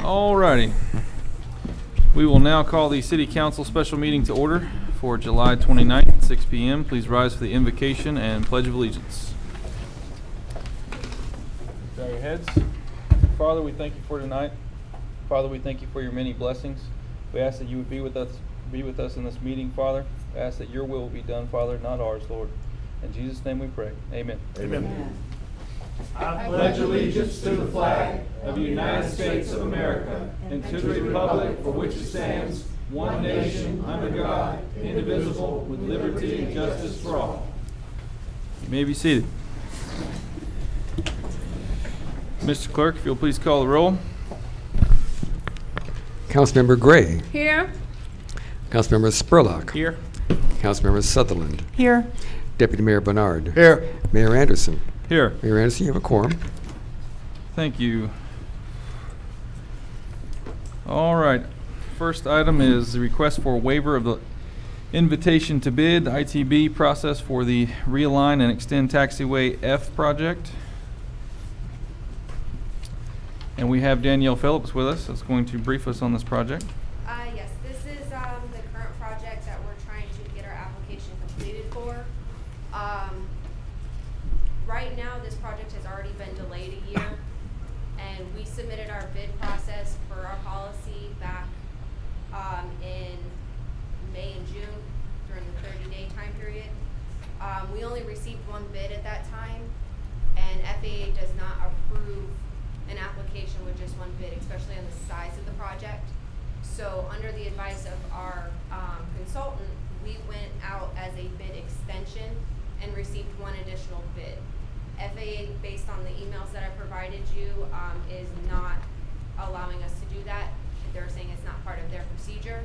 Alrighty. We will now call the City Council special meeting to order for July 29th, 6 p.m. Please rise for the invocation and Pledge of Allegiance. Bow your heads. Father, we thank you for tonight. Father, we thank you for your many blessings. We ask that you would be with us in this meeting, Father. We ask that your will be done, Father, not ours, Lord. In Jesus' name we pray. Amen. Amen. I pledge allegiance to the flag of the United States of America and to the republic for which it stands, one nation, under God, indivisible, with liberty and justice for all. You may be seated. Mr. Clerk, if you'll please call the roll. Councilmember Gray. Here. Councilmember Spurlock. Here. Councilmember Sutherland. Here. Deputy Mayor Bernard. Here. Mayor Anderson. Here. Mayor Anderson, you have a quorum. Thank you. All right. First item is the request for waiver of the invitation to bid ITB process for the Realign and Extend Taxiway F project. And we have Danielle Phillips with us that's going to brief us on this project. Yes, this is the current project that we're trying to get our application completed for. Right now, this project has already been delayed a year, and we submitted our bid process for our policy back in May and June during the 30-day time period. We only received one bid at that time, and FAA does not approve an application with just one bid, especially on the size of the project. So under the advice of our consultant, we went out as a bid extension and received one additional bid. FAA, based on the emails that I provided you, is not allowing us to do that. They're saying it's not part of their procedure.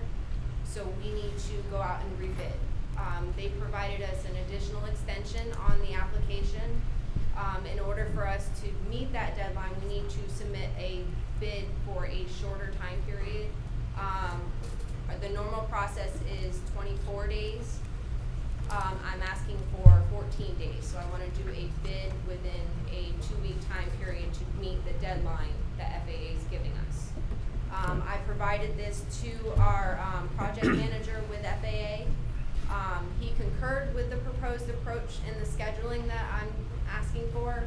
So we need to go out and rebid. They provided us an additional extension on the application. In order for us to meet that deadline, we need to submit a bid for a shorter time period. The normal process is 24 days. I'm asking for 14 days, so I want to do a bid within a 2-week time period to meet the deadline that FAA is giving us. I provided this to our project manager with FAA. He concurred with the proposed approach in the scheduling that I'm asking for.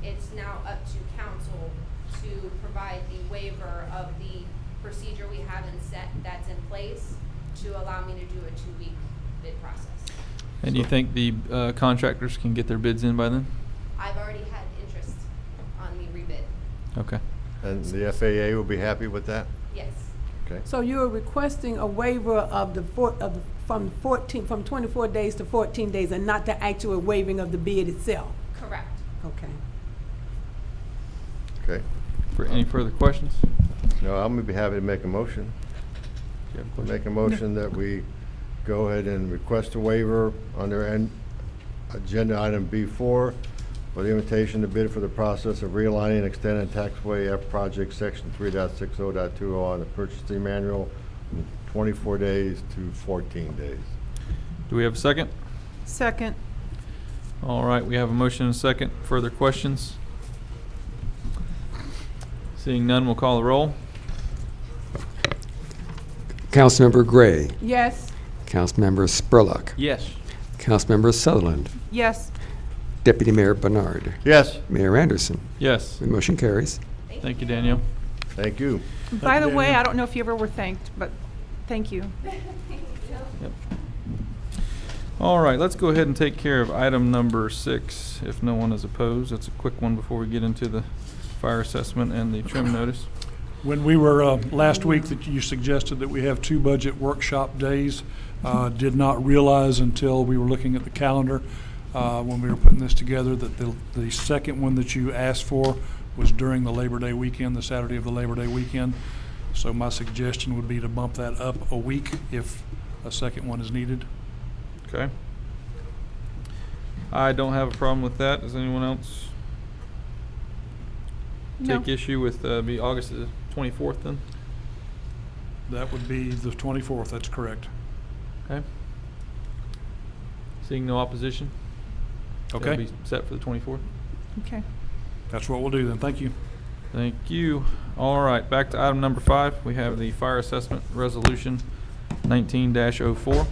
It's now up to council to provide the waiver of the procedure we have that's in place to allow me to do a 2-week bid process. And you think the contractors can get their bids in by then? I've already had interest on the rebid. Okay. And the FAA will be happy with that? Yes. Okay. So you are requesting a waiver of from 24 days to 14 days, and not the actual waiving of the bid itself? Correct. Okay. Okay. For any further questions? No, I'm gonna be happy to make a motion. Do you have a question? Make a motion that we go ahead and request a waiver under agenda item B4 for the invitation to bid for the process of realigning and extending taxway F project section 3.60.20 on the purchasing manual from 24 days to 14 days. Do we have a second? Second. All right, we have a motion and a second. Further questions? Seeing none, we'll call the roll. Councilmember Gray. Yes. Councilmember Spurlock. Yes. Councilmember Sutherland. Yes. Deputy Mayor Bernard. Yes, Mayor Anderson. Yes. The motion carries. Thank you, Danielle. thank you. By the way, I don't know if you ever were thanked, but thank you. Yep. All right, let's go ahead and take care of item number 6, if no one is opposed. That's a quick one before we get into the fire assessment and the trim notice. When we were last week, that you suggested that we have 2 budget workshop days. Did not realize until we were looking at the calendar when we were putting this together that the second one that you asked for was during the Labor Day weekend, the Saturday of the Labor Day weekend. So my suggestion would be to bump that up a week if a second one is needed. Okay. I don't have a problem with that. Does anyone else No. take issue with be August the 24th then? That would be the 24th, that's correct. Okay. Seeing no opposition? That'll Okay, be set for the 24th. Okay. that's what we'll do then, thank you. Thank you. All right, back to item number 5. We have the fire assessment resolution 19-04.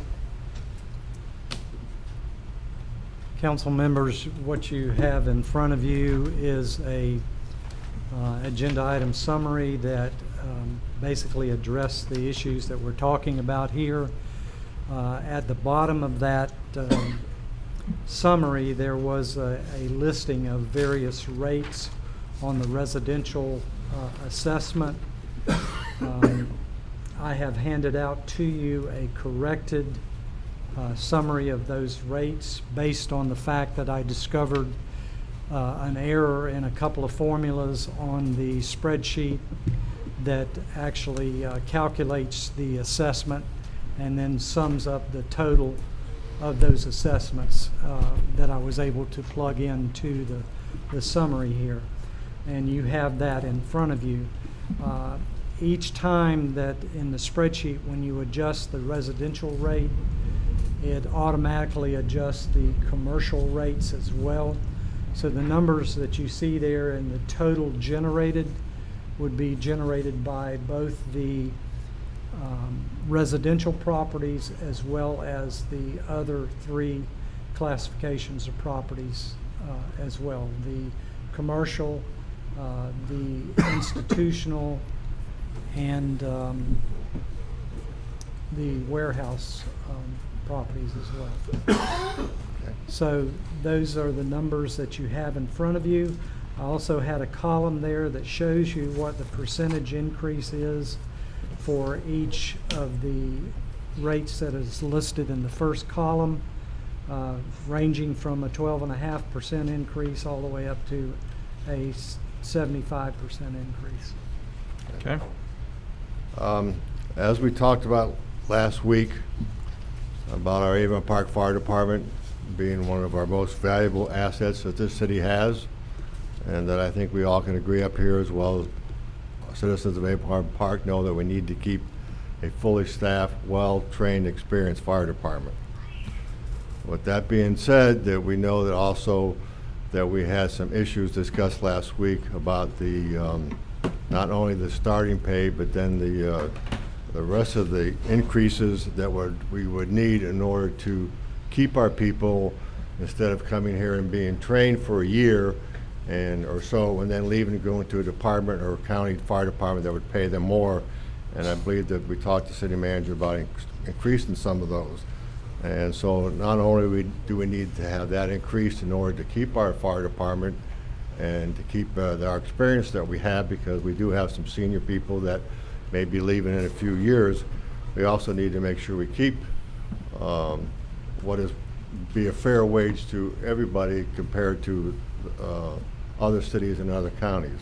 Council members, what you have in front of you is a agenda item summary that basically address the issues that we're talking about here. At the bottom of that summary, there was a listing of various rates on the residential assessment. I have handed out to you a corrected summary of those rates based on the fact that I discovered an error in a couple of formulas on the spreadsheet that actually calculates the assessment and then sums up the total of those assessments that I was able to plug into the summary here. And you have that in front of you. Each time that in the spreadsheet, when you adjust the residential rate, it automatically adjusts the commercial rates as well. So the numbers that you see there and the total generated would be generated by both the residential properties as well as the other 3 classifications of properties as well. The commercial, the institutional, and the warehouse properties as well. So those are the numbers that you have in front of you. I also had a column there that shows you what the percentage increase is for each of the rates that is listed in the first column, ranging from a 12.5% increase all the way up to a 75% increase. Okay. As we talked about last week, about our Avon Park Fire Department being one of our most valuable assets that this city has, and that I think we all can agree up here, as well as citizens of Avon Park know that we need to keep a fully staffed, well-trained, experienced fire department. With that being said, that we know that also that we had some issues discussed last week about the not only the starting pay, but then the rest of the increases that we would need in order to keep our people, instead of coming here and being trained for a year or so, and then leaving and going to a department or a county fire department that would pay them more. And I believe that we talked to city manager about increasing some of those. And so not only do we need to have that increased in order to keep our fire department and to keep our experience that we have, because we do have some senior people that may be leaving in a few years, we also need to make sure we keep be a fair wage to everybody compared to other cities and other counties.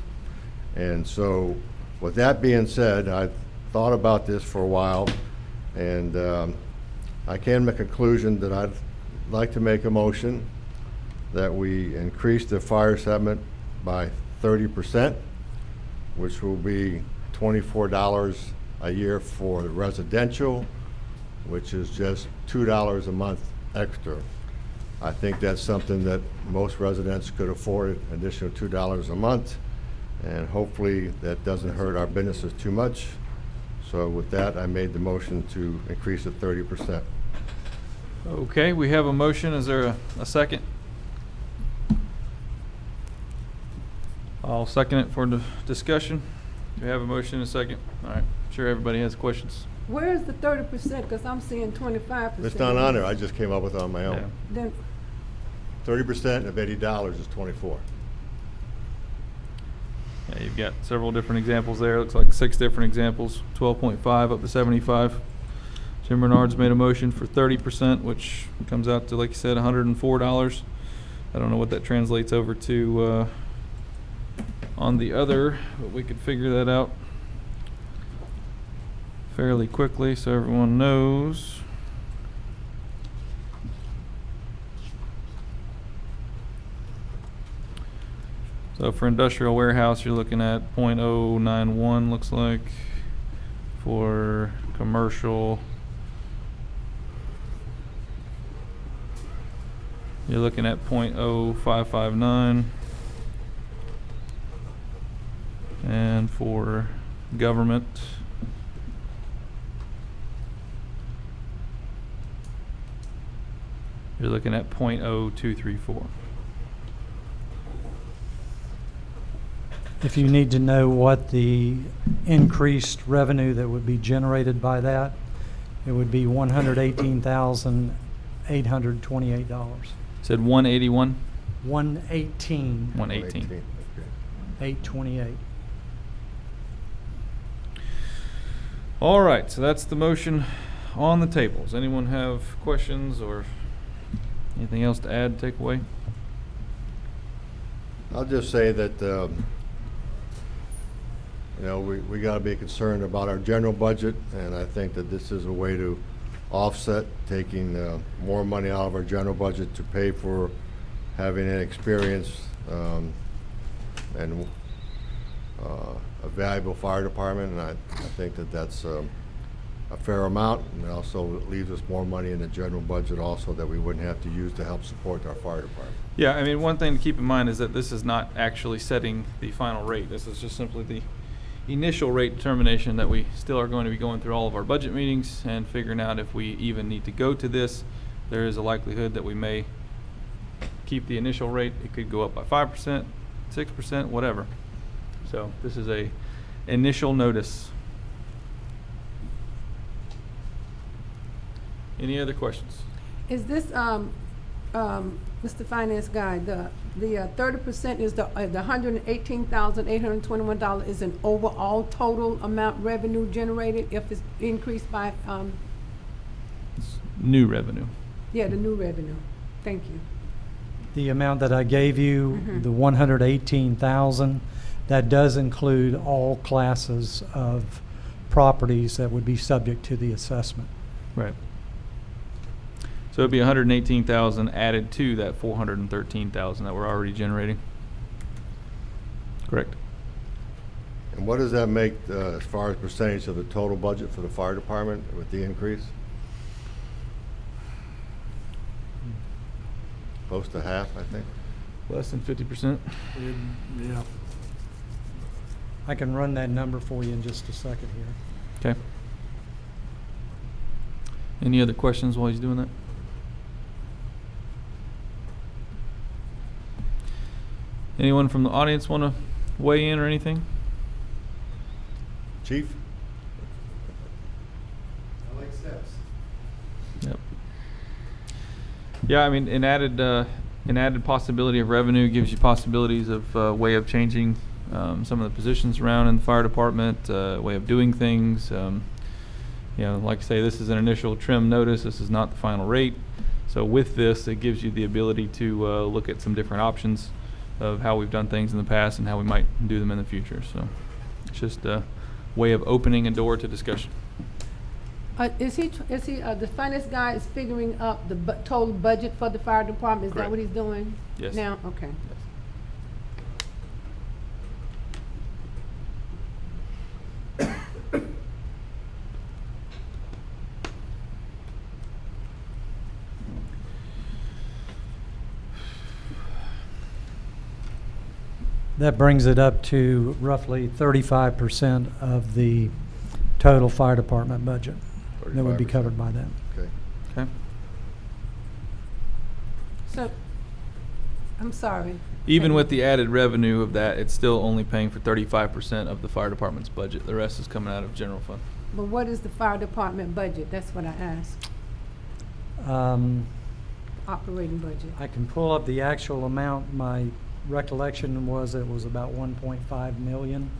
And so with that being said, I thought about this for a while, and I came to the conclusion that I'd like to make a motion that we increase the fire assessment by 30%, which will be $24 a year for the residential, which is just $2 a month extra. I think that's something that most residents could afford, an additional $2 a month, and hopefully that doesn't hurt our businesses too much. So with that, I made the motion to increase it 30%. Okay, we have a motion. Is there a second? I'll second it for the discussion. We have a motion and a second. All right, I'm sure everybody has questions. Where is the 30%? Because I'm seeing 25%. It's not on there, I just came up with it on my Yeah. own. Then, 30% of $80 is 24. Yeah, you've got several different examples there. Looks like 6 different examples, 12.5 up to 75. Jim Bernard's made a motion for 30%, which comes out to, like you said, $104. I don't know what that translates over to on the other, but we could figure that out fairly quickly so everyone knows. So for industrial warehouse, you're looking at .091, looks like. For commercial, you're looking at .0559. And for government, you're looking at .0234. If you need to know what the increased revenue that would be generated by that, it would be $118,828. Said 181? 118, 118. Okay. 828. All right, so that's the motion on the table. Does anyone have questions or anything else to add, take away? I'll just say that, we got to be concerned about our general budget, and I think that this is a way to offset taking more money out of our general budget to pay for having an experienced and a valuable fire department, and I think that that's a fair amount, and it also leaves us more money in the general budget also that we wouldn't have to use to help support our fire department. Yeah, I mean, one thing to keep in mind is that this is not actually setting the final rate. This is just simply the initial rate determination that we still are going to be going through all of our budget meetings and figuring out if we even need to go to this. There is a likelihood that we may keep the initial rate. It could go up by 5%, 6%, whatever. So this is a initial notice. Any other questions? Is this, Mr. Finance Guy, the 30% is the $118,821 is an overall total amount revenue generated if it's increased by, It's new revenue. the new revenue? Thank you. The amount that I gave you, the 118,000, that does include all classes of properties that would be subject to the assessment. Right. So it'd be 118,000 added to that 413,000 that we're already generating. Correct. And what does that make as far as percentage of the total budget for the fire department with the increase? Close to half, I think. Less than 50%. Yeah. I can run that number for you in just a second here. Okay. Any other questions while he's doing that? Anyone from the audience want to weigh in or anything? Chief? I like steps. Yep. Yeah, I mean, an added possibility of revenue gives you possibilities of way of changing some of the positions around in the fire department, way of doing things. Like I say, this is an initial trim notice. This is not the final rate. So with this, it gives you the ability to look at some different options of how we've done things in the past and how we might do them in the future. So it's just a way of opening a door to discussion. Is he, the finance guy is figuring up the total budget for the fire department? Is that Correct. what he's doing? Yes. Now, okay. That brings it up to roughly 35% of the total fire department budget that would be 35%. covered by that. Okay. Okay. So, I'm sorry. Even with the added revenue of that, it's still only paying for 35% of the fire department's budget. The rest is coming out of general fund. But what is the fire department budget? That's what I asked. Operating budget. I can pull up the actual amount. My recollection was it was about 1.5 million.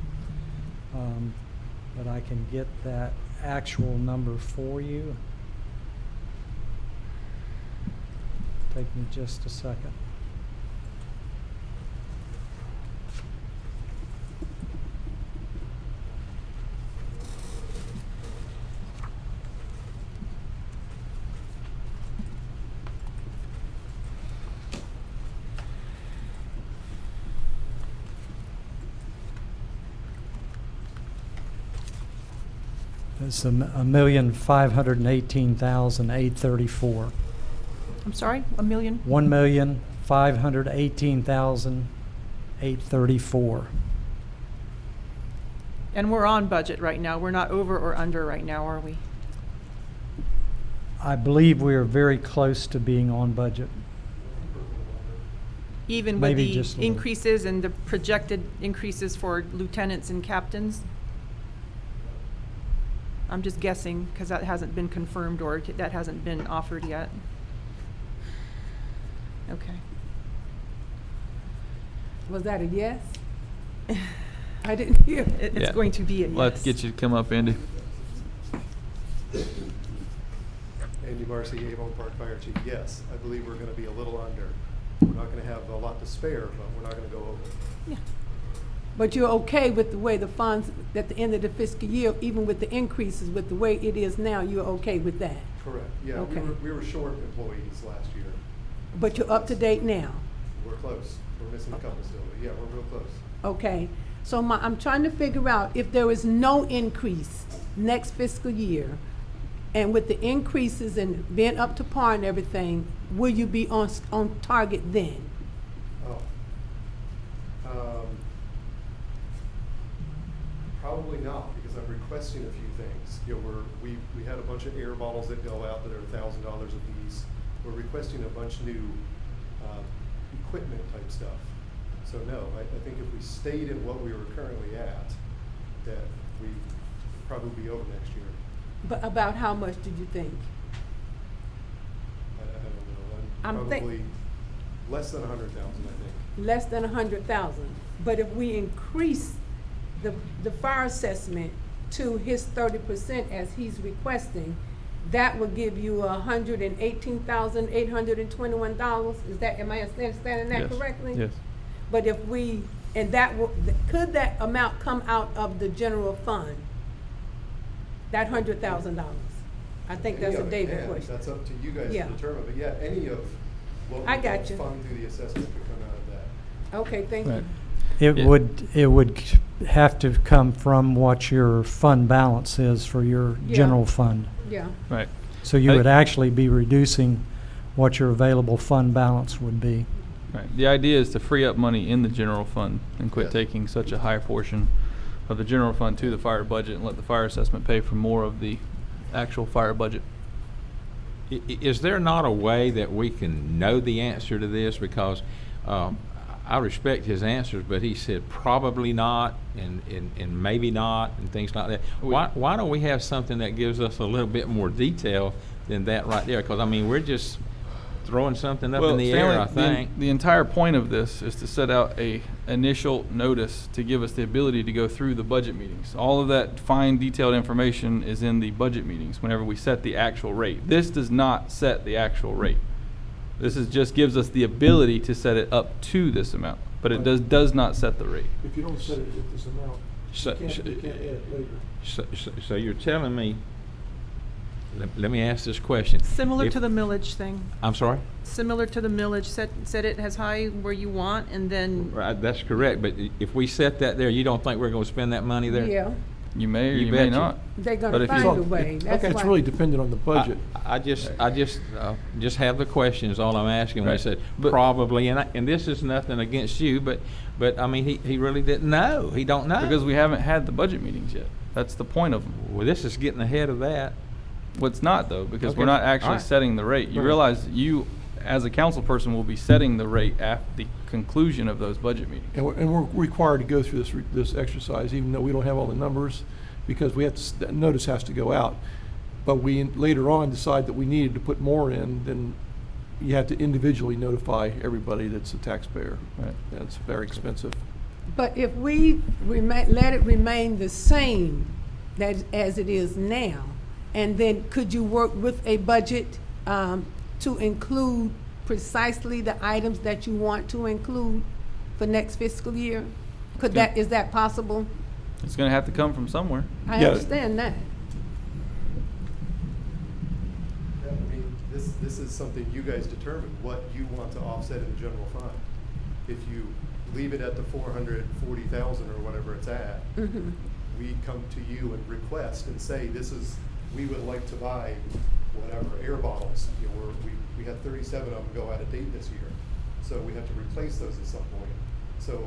But I can get that actual number for you. Take me just a second. It's $1,518,834. I'm sorry, a million? $1,518,834. And we're on budget right now. We're not over or under right now, are we? I believe we are very close to being on budget. Even with Maybe the just a little. increases and the projected increases for lieutenants and captains? I'm just guessing, because that hasn't been confirmed or that hasn't been offered yet. Okay. Was that a yes? I didn't hear. It's Yeah. going to be a yes. Let's get you to come up, Andy. Andy Marcy, Avon Park Fire Chief. Yes, I believe we're gonna be a little under. We're not gonna have a lot to spare, but we're not gonna go over. Yeah. But you're okay with the way the funds at the end of the fiscal year, even with the increases, with the way it is now, you're okay with that? Correct. Yeah, Okay. we were short employees last year. But you're up to date now? We're close. We're missing a couple still, but yeah, we're real close. Okay, so I'm trying to figure out if there is no increase next fiscal year, and with the increases and being up to par and everything, will you be on target then? Oh. Probably not, because I'm requesting a few things. You know, we had a bunch of air bottles that go out that are $1,000 a piece. We're requesting a bunch new equipment type stuff. So no, I think if we stayed in what we were currently at, that we probably be over next year. But about how much did you think? I don't know. I'm think- Probably less than 100,000, I think. Less than 100,000. But if we increase the fire assessment to his 30% as he's requesting, that will give you $118,821. Is that, am I understanding that Yes. correctly? Yes. But if we, and that will, could that amount come out of the general fund? That $100,000? I think that's Any a of it David can. question. That's up to you guys Yeah. to determine, but yeah, any of what I we got can you. fund through the assessment could come out of that. Okay, thank you. Right. It Yeah. would have to come from what your fund balance is for your Yeah. general fund. Yeah, Right. So you I- would actually be reducing what your available fund balance would be. Right. The idea is to free up money in the general fund and quit Yes. taking such a high portion of the general fund to the fire budget and let the fire assessment pay for more of the actual fire budget. Is there not a way that we can know the answer to this? Because I respect his answers, but he said probably not and maybe not and things like that. Why don't we have something that gives us a little bit more detail than that right there? Because, I mean, we're just throwing something up in the air, I think. The entire point of this is to set out a initial notice to give us the ability to go through the budget meetings. All of that fine detailed information is in the budget meetings whenever we set the actual rate. This does not set the actual rate. This is just gives us the ability to set it up to this amount, but it does not set the rate. If you don't set it at this amount, So- you can't add it later. So you're telling me, let me ask this question. Similar If- to the millage thing. I'm sorry? Similar to the millage, set it as high where you want, and then Right, that's correct, but if we set that there, you don't think we're gonna spend that money there? yeah, You may or You you may betcha. not. they're But gonna if you- find a way. That's Okay, it's why- really dependent on the budget. I just have the questions, all I'm asking. When I Right. said But- probably, and this is nothing against you, but I mean, he really didn't know. He don't know. Because we haven't had the budget meetings yet. That's the point of them. Well, this is getting ahead of that. Well, it's not though, because Okay. we're not actually Alright. setting the rate. You Right. realize you, as a council person, will be setting the rate at the conclusion of those budget meetings. And we're required to go through this exercise, even though we don't have all the numbers, because we have to, that notice has to go out. But we later on decide that we needed to put more in, then you have to individually notify everybody that's a taxpayer. Right. That's very expensive. But if we let it remain the same as it is now, and then could you work with a budget to include precisely the items that you want to include for next fiscal year? Is that possible? It's gonna have to come from somewhere. I Yeah. understand that. Yeah, I mean, this is something you guys determine, what you want to offset in the general fund. If you leave it at the 440,000 or whatever it's at, Mhm. we come to you and request and say, we would like to buy whatever, air bottles. You know, we had 37 of them go out of date this year, so we have to replace those at some point. So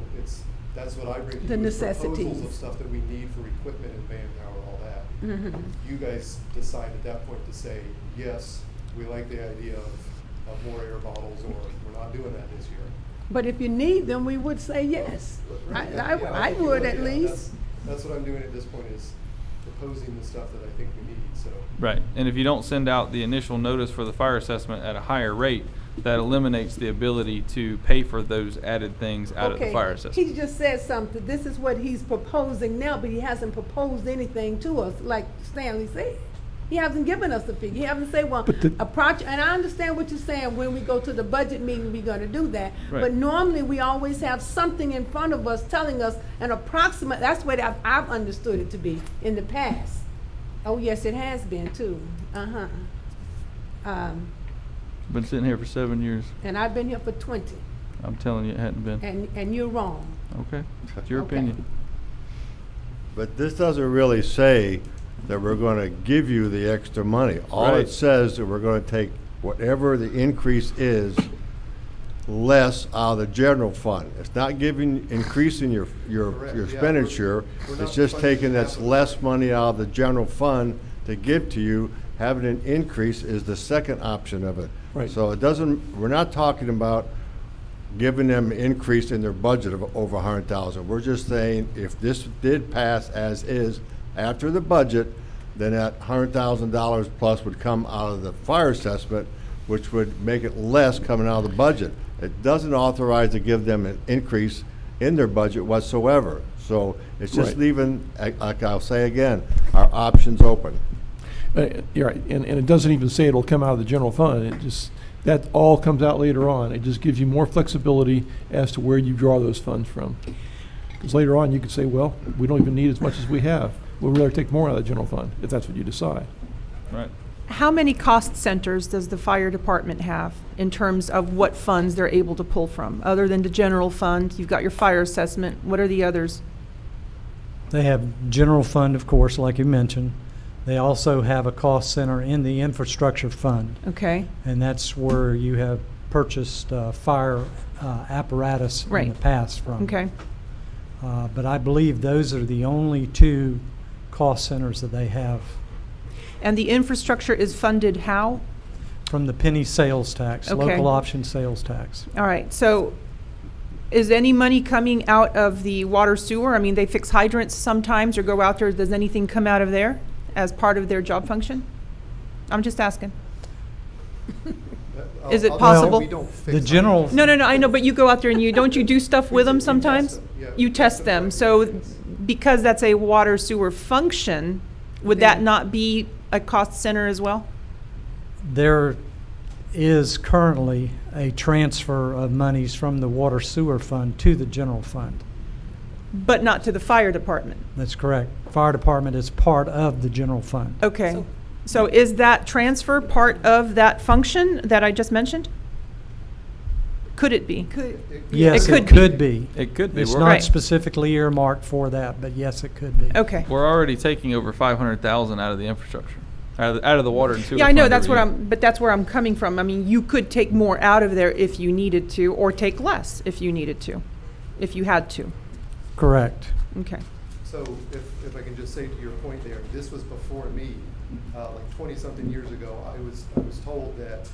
that's what I bring to The you, is proposals necessities. of stuff that we need for equipment and manpower, all that. Mhm. You guys decide at that point to say, yes, we like the idea of more air bottles, or we're not doing that this year. But if you need them, we would say yes. Right, I yeah, I think you would would, at yeah. least. That's what I'm doing at this point, is proposing the stuff that I think we need, so. Right, and if you don't send out the initial notice for the fire assessment at a higher rate, that eliminates the ability to pay for those added things out of the fire assessment. He just said something, this is what he's proposing now, but he hasn't proposed anything to us, like Stanley said. He hasn't given us a figure, he hasn't said, well, a project, and I understand what you're saying, when we go to the budget meeting, we're gonna do that. Right. But normally, we always have something in front of us telling us an approximate, that's what I've understood it to be in the past. Oh, yes, it has been too, Been sitting here for 7 years. and I've been here for 20, I'm telling you, it hadn't been. and you're wrong. Okay, it's your Okay. opinion. But this doesn't really say that we're gonna give you the extra money. All Right. it says that we're gonna take whatever the increase is, less out of the general fund. It's not increasing your Correct, yeah, expenditure. we're It's not just funding taking that's capital. less money out of the general fund to give to you. Having an increase is the second option of it. Right. So it doesn't, we're not talking about giving them an increase in their budget of over 100,000. We're just saying, if this did pass as is after the budget, then that $100,000 plus would come out of the fire assessment, which would make it less coming out of the budget. It doesn't authorize to give them an increase in their budget whatsoever. So it's just Right. leaving, like I'll say again, our options open. You're right, and it doesn't even say it'll come out of the general fund, it just, that all comes out later on. It just gives you more flexibility as to where you draw those funds from. Because later on, you could say, well, we don't even need as much as we have. We'd rather take more out of the general fund, if that's what you decide. Right. How many cost centers does the fire department have in terms of what funds they're able to pull from? Other than the general fund, you've got your fire assessment, what are the others? They have general fund, of course, like you mentioned. They also have a cost center in the infrastructure fund, Okay, and that's where you have purchased fire apparatus in Right. the past from. okay. But I believe those are the only two cost centers that they have And the infrastructure is funded how? from the penny sales tax, Okay. local option sales tax. All right, so is any money coming out of the water sewer? I mean, they fix hydrants sometimes or go out there, does anything come out of there as part of their job function? I'm just asking. Is it I'll- possible? We don't fix The general, No, I know, but you go out there and don't you do stuff with them We test sometimes? them, yeah. You test them, so because that's a water sewer function, would that not be a cost center as well? there is currently a transfer of monies from the water sewer fund to the general fund. But not to the fire department? That's correct. Fire department is part of the general fund. Okay, so is that transfer part of that function that I just mentioned? Could it be? Yes, It it could could be. It could be. It's We're- not Right. specifically earmarked for that, but yes, it could be. Okay. We're already taking over 500,000 out of the infrastructure, out of the water and sewer. Yeah, I know, fund that's every what year. but that's where I'm coming from. I mean, you could take more out of there if you needed to, or take less if you needed to, if you had to. Correct. Okay. So if I can just say to your point there, this was before me, like 20-something years ago. I was told that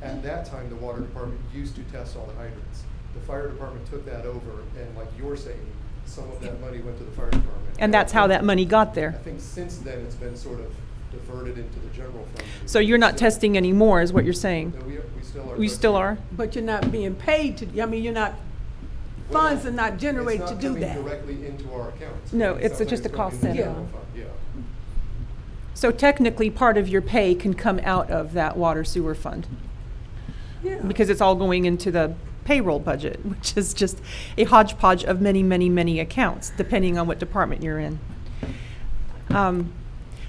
at that time, the water department used to test all the hydrants. The fire department took that over, and like you're saying, some of that money went to the fire department. And that's how that money got I there. think since then, it's been sort of diverted into the general fund. So you're not testing anymore, is what you're saying? No, we still are. We still are? But you're not being paid to, I mean, you're not, funds are not generated to do that. It's not coming directly into our accounts. No, it's something just a that's going cost in the center. general fund, yeah. So technically, part of your pay can come out of that water sewer fund, Yeah. because it's all going into the payroll budget, which is just a hodgepodge of many, many, many accounts, depending on what department you're in.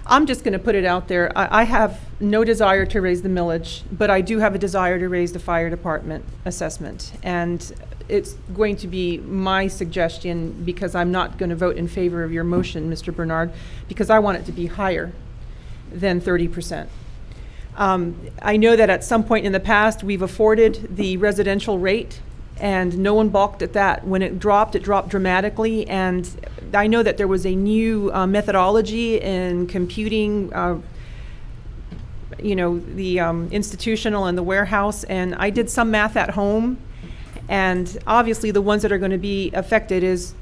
I'm just going to put it out there. I have no desire to raise the millage, but I do have a desire to raise the fire department assessment. And it's going to be my suggestion, because I'm not going to vote in favor of your motion, Mr. Bernard, because I want it to be higher than 30%. I know that at some point in the past, we've afforded the residential rate And no one balked at that. When it dropped dramatically. And I know that there was a new methodology in computing, the institutional and the warehouse. And I did some math at home. And obviously, the ones that are going to be affected is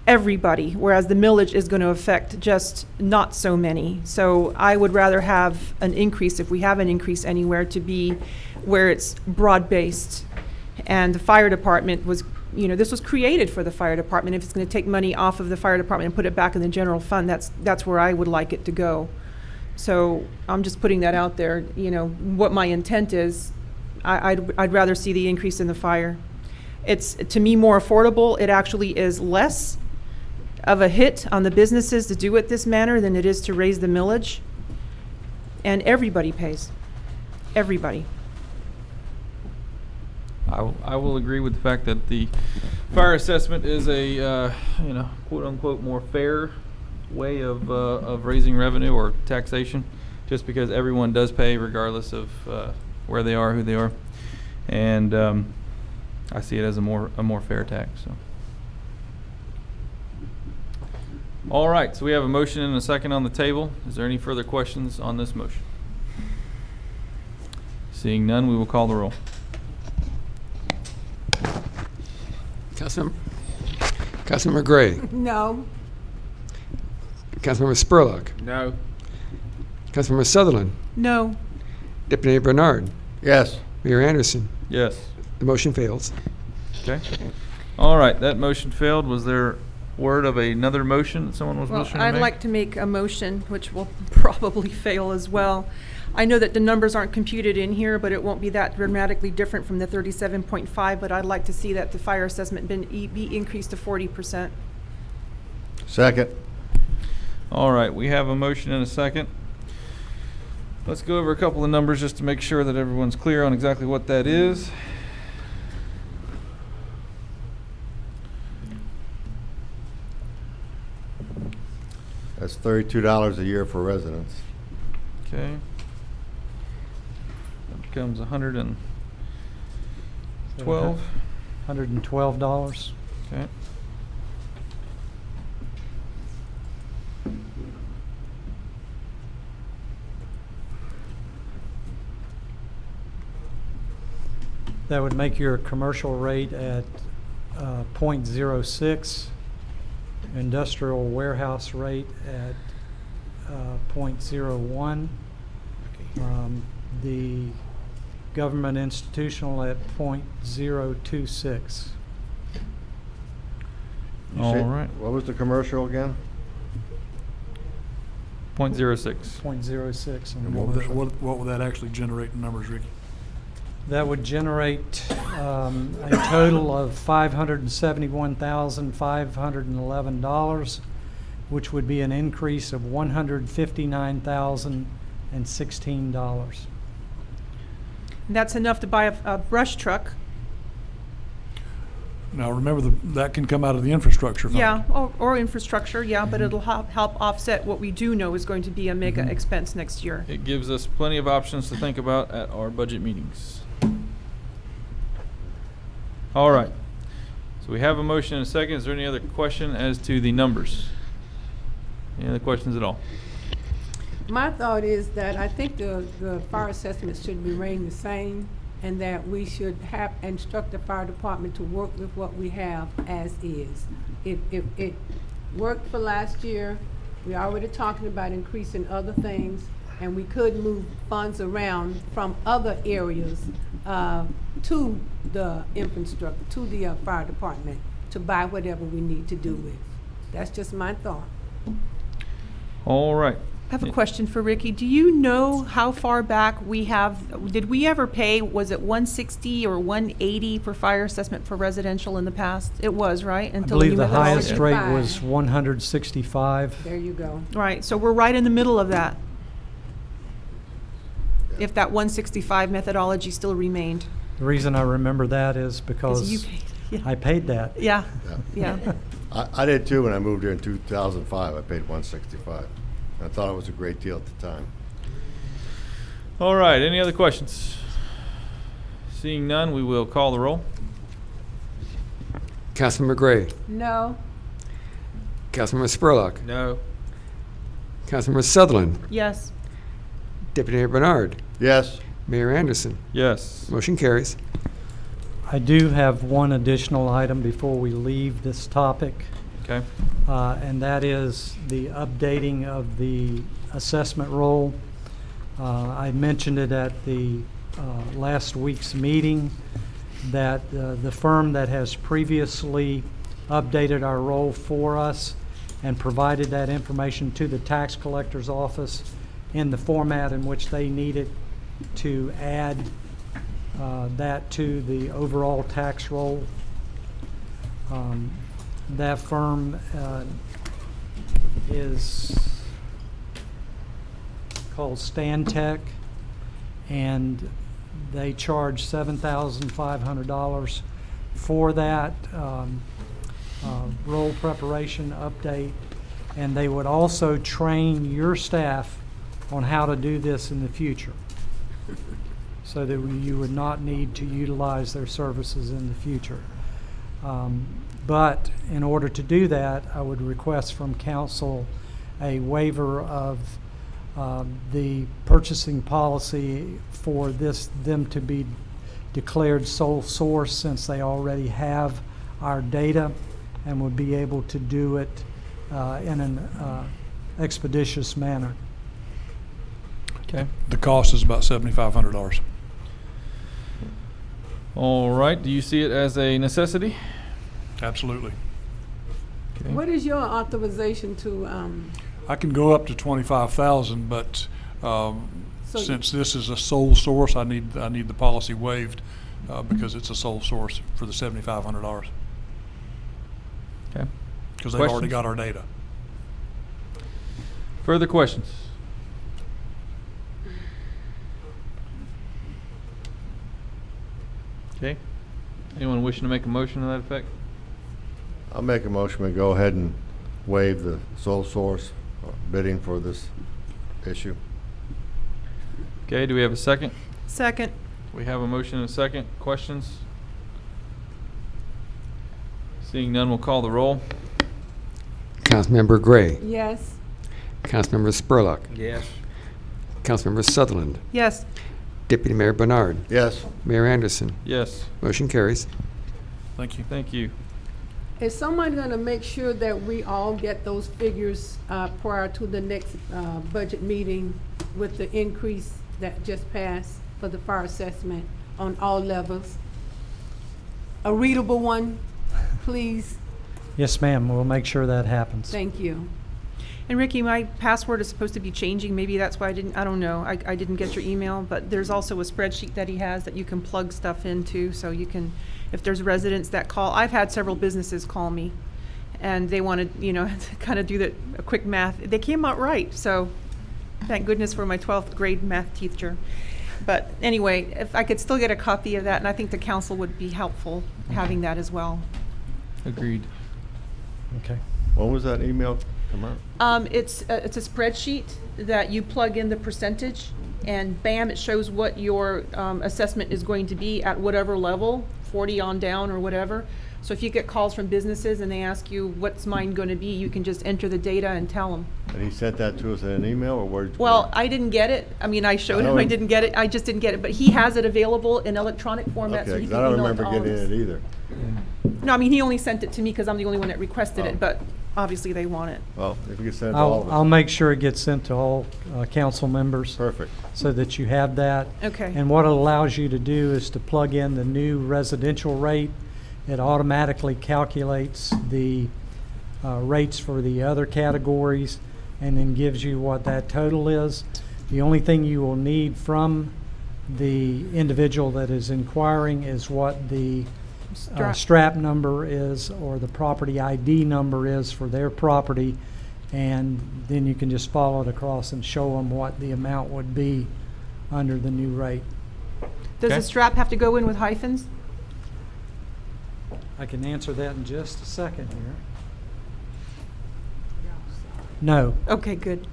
everybody, whereas the millage is going to affect just not so many. So I would rather have an increase, if we have an increase anywhere, to be where it's broad-based. And the fire department was, this was created for the fire department. If it's going to take money off of the fire department and put it back in the general fund, that's where I would like it to go. So I'm just putting that out there. What my intent is, I'd rather see the increase in the fire. It's, to me, more affordable. It actually is less of a hit on the businesses to do it this manner than it is to raise the millage. And everybody pays. Everybody. I will agree with the fact that the fire assessment is a, quote unquote, more fair way of raising revenue or taxation, just because everyone does pay regardless of where they are, who they are. And I see it as a more fair tax. So. All right, so we have a motion and a second on the table. Is there any further questions on this motion? Seeing none, we will call the roll. Councilmember Gray. No. Councilmember Spurlock. No. Councilmember Sutherland. No. Deputy Mayor Bernard. Yes. Mayor Anderson. Yes. The motion fails. Okay. All right, that motion failed. Was there word of another motion that someone was Well, wishing to I'd make? like to make a motion, which will probably fail as well. I know that the numbers aren't computed in here, but it won't be that dramatically different from the 37.5, but I'd like to see that the fire assessment be increased to 40%. Second. All right, we have a motion and a second. Let's go over a couple of numbers just to make sure that everyone's clear on exactly what that is. That's $32 a year for residents. Okay. That becomes $112. $112. Okay. That would make your commercial rate at .06, industrial warehouse rate at .01, the government institutional at .026. All right. What was the commercial again? 0.06. .06 on the And what would that, commercial. what would that actually generate in numbers, Ricky? That would generate a total of $571,511, which would be an increase of $159,016. That's enough to buy a brush truck. Now, remember, that can come out of the infrastructure fund. Yeah, or infrastructure, yeah, but it'll help offset what we do know is going to be a mega expense next year. It gives us plenty of options to think about at our budget meetings. All right. So we have a motion and a second. Is there any other question as to the numbers? Any other questions at all? My thought is that I think the fire assessments should remain the same, and that we should instruct the fire department to work with what we have as is. It worked for last year. We're already talking about increasing other things, and we could move funds around from other areas to the infrastructure, to the fire department, to buy whatever we need to do with. That's just my thought. All right. I have a question for Ricky. Do you know how far back we have, did we ever pay, was it 160 or 180 for fire assessment for residential in the past? It was, right? I Until believe new the methodology? highest rate was 165. There you go. Right, so we're right in the middle of that. If that 165 methodology still remained. The reason I remember that is Because you because paid, yeah. I paid that. Yeah, Yeah. yeah. I did too when I moved here in 2005. I paid $165. I thought it was a great deal at the time. All right. Any other questions? Seeing none, we will call the roll. Councilmember Gray. No. Councilmember Spurlock. No. Councilmember Sutherland. Yes. Deputy Mayor Bernard. Yes. Mayor Anderson. Yes. Motion carries. I do have one additional item before we leave this topic, Okay. and that is the updating of the assessment roll. I mentioned it at the last week's meeting that the firm that has previously updated our roll for us and provided that information to the tax collector's office in the format in which they needed to add that to the overall tax roll. That firm is called Stantec, and they charge $7,500 for that roll preparation update, and they would also train your staff on how to do this in the future, so that you would not need to utilize their services in the future. But in order to do that, I would request from council a waiver of the purchasing policy for them to be declared sole source, since they already have our data and would be able to do it in an expeditious manner. Okay. The cost is about $7,500. All right. Do you see it as a necessity? Absolutely. Okay. What is your authorization to, I can go up to 25,000, but So you- since this is a sole source, I need the policy waived because it's a sole source for the $7,500 Okay. because they've already Questions? got our data. Further questions? Okay. Anyone wishing to make a motion to that effect? I'll make a motion, we go ahead and waive the sole source bidding for this issue. Okay, do we have a second? Second. We have a motion and a second. Questions? Seeing none, we'll call the roll. Councilmember Gray. yes? Councilmember Spurlock. Yes. Councilmember Sutherland. Yes. Deputy Mayor Bernard. Yes. Mayor Anderson. Yes. Motion carries. Thank you. Thank you. Is someone gonna make sure that we all get those figures prior to the next budget meeting with the increase that just passed for the fire assessment on all levels? A readable one, please? Yes, ma'am, we'll make sure that happens. Thank you. And Ricky, my password is supposed to be changing. Maybe that's why I don't know. I didn't get your email, but there's also a spreadsheet that he has that you can plug stuff into, so you can, if there's residents that call. I've had several businesses call me, and they wanted, to kind of do a quick math. They came out right, so thank goodness for my 12th grade math teacher. But anyway, if I could still get a copy of that, and I think the council would be helpful having that as well. Agreed. Okay. When was that email come out? It's a spreadsheet that you plug in the percentage, and bam, it shows what your assessment is going to be at whatever level, 40 on down or whatever. So if you get calls from businesses and they ask you, what's mine going to be, you can just enter the data and tell them. And he sent that to us in an email, or where? Well, I didn't get it. I mean, I showed I him I don't- didn't get it. I just didn't get it. But he has it available in electronic format, so Okay, he 'cause can I don't email it to remember all of getting us. it either. No, I mean, he only sent it to me because I'm the only one that requested Oh. it, but obviously they want it. Well, if you could send it to all I'll of us. make sure it gets sent to all council members Perfect. so that you have that. Okay. And what it allows you to do is to plug in the new residential rate. It automatically calculates the rates for the other categories and then gives you what that total is. The only thing you will need from the individual that is inquiring is what the strap number is, or the property ID number is for their property, and then you can just follow it across and show them what the amount would be under the new rate. Does Okay. the strap have to go in with hyphens? I can answer that in just a second here. No. Okay, good.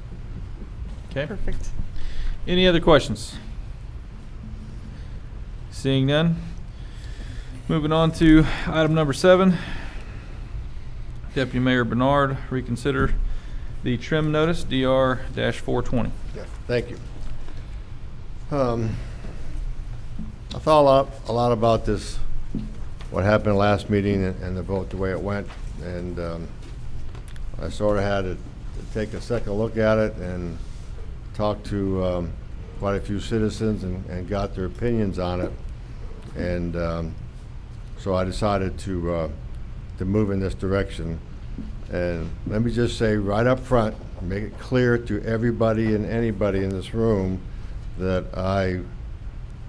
Okay. Perfect. Any other questions? Seeing none. Moving on to item number 7, Deputy Mayor Bernard, reconsider the trim notice, DR-420. Yeah, thank you. I thought a lot about this, what happened last meeting and the vote, the way it went, and I sort of had to take a second look at it and talk to quite a few citizens and got their opinions on it, and so I decided to move in this direction. And let me just say right up front, make it clear to everybody and anybody in this room that I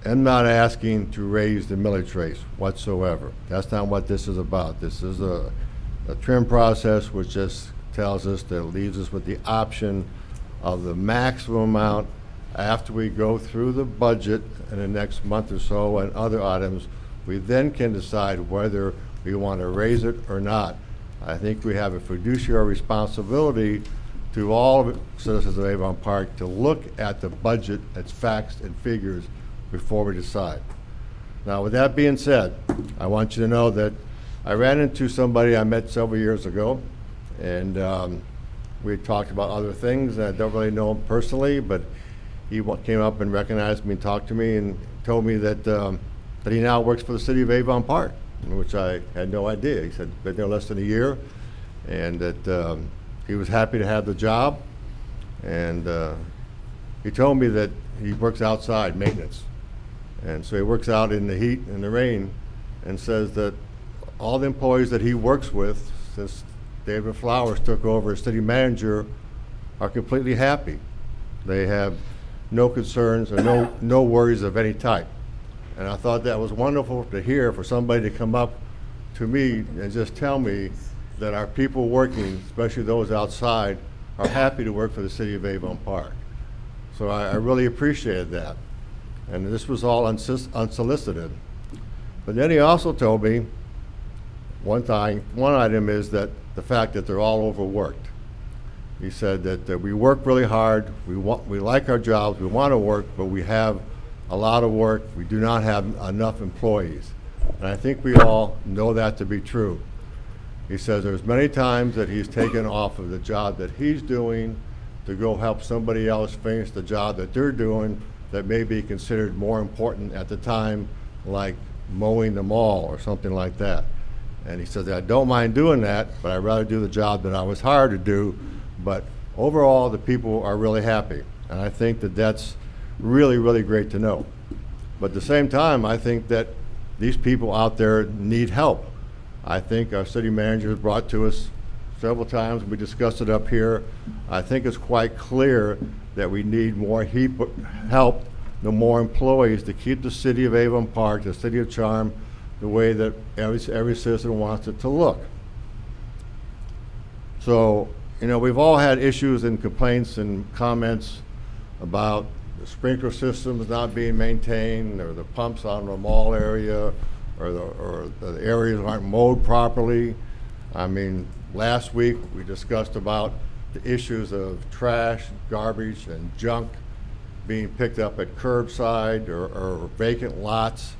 am not asking to raise the millage rates whatsoever. That's not what this is about. This is a trim process which just tells us that it leaves us with the option of the maximum amount after we go through the budget in the next month or so and other items. We then can decide whether we want to raise it or not. I think we have a fiduciary responsibility to all of the citizens of Avon Park to look at the budget, its facts and figures before we decide. Now, with that being said, I want you to know that I ran into somebody I met several years ago, and we talked about other things. I don't really know him personally, but he came up and recognized me and talked to me and told me that that he now works for the city of Avon Park, which I had no idea. He said been there less than a year, and that he was happy to have the job. And he told me that he works outside maintenance, and so he works out in the heat and the rain, and says that all the employees that he works with since David Flowers took over as city manager are completely happy. They have no concerns or no worries of any type. And I thought that was wonderful to hear, for somebody to come up to me and just tell me that our people working, especially those outside, are happy to work for the city of Avon Park. So I really appreciated that. And this was all unsolicited. But then he also told me one item is that the fact that they're all overworked. He said that we work really hard, we like our jobs, we want to work, but we have a lot of work, we do not have enough employees. And I think we all know that to be true. He says there's many times that he's taken off of the job that he's doing to go help somebody else finish the job that they're doing that may be considered more important at the time, like mowing the mall or something like that. And he says, I don't mind doing that, but I'd rather do the job that I was hired to do. But overall, the people are really happy. And I think that that's really, really great to know. But at the same time, I think that these people out there need help. I think our city manager has brought to us several times, we discussed it up here. I think it's quite clear that we need more help, no more employees to keep the city of Avon Park, the city of Charm, the way that every citizen wants it to look. So, you know, we've all had issues and complaints and comments about the sprinkler systems not being maintained, or the pumps on the mall area, or the areas aren't mowed properly. I mean, last week we discussed about the issues of trash, garbage, and junk being picked up at curbside or vacant lots.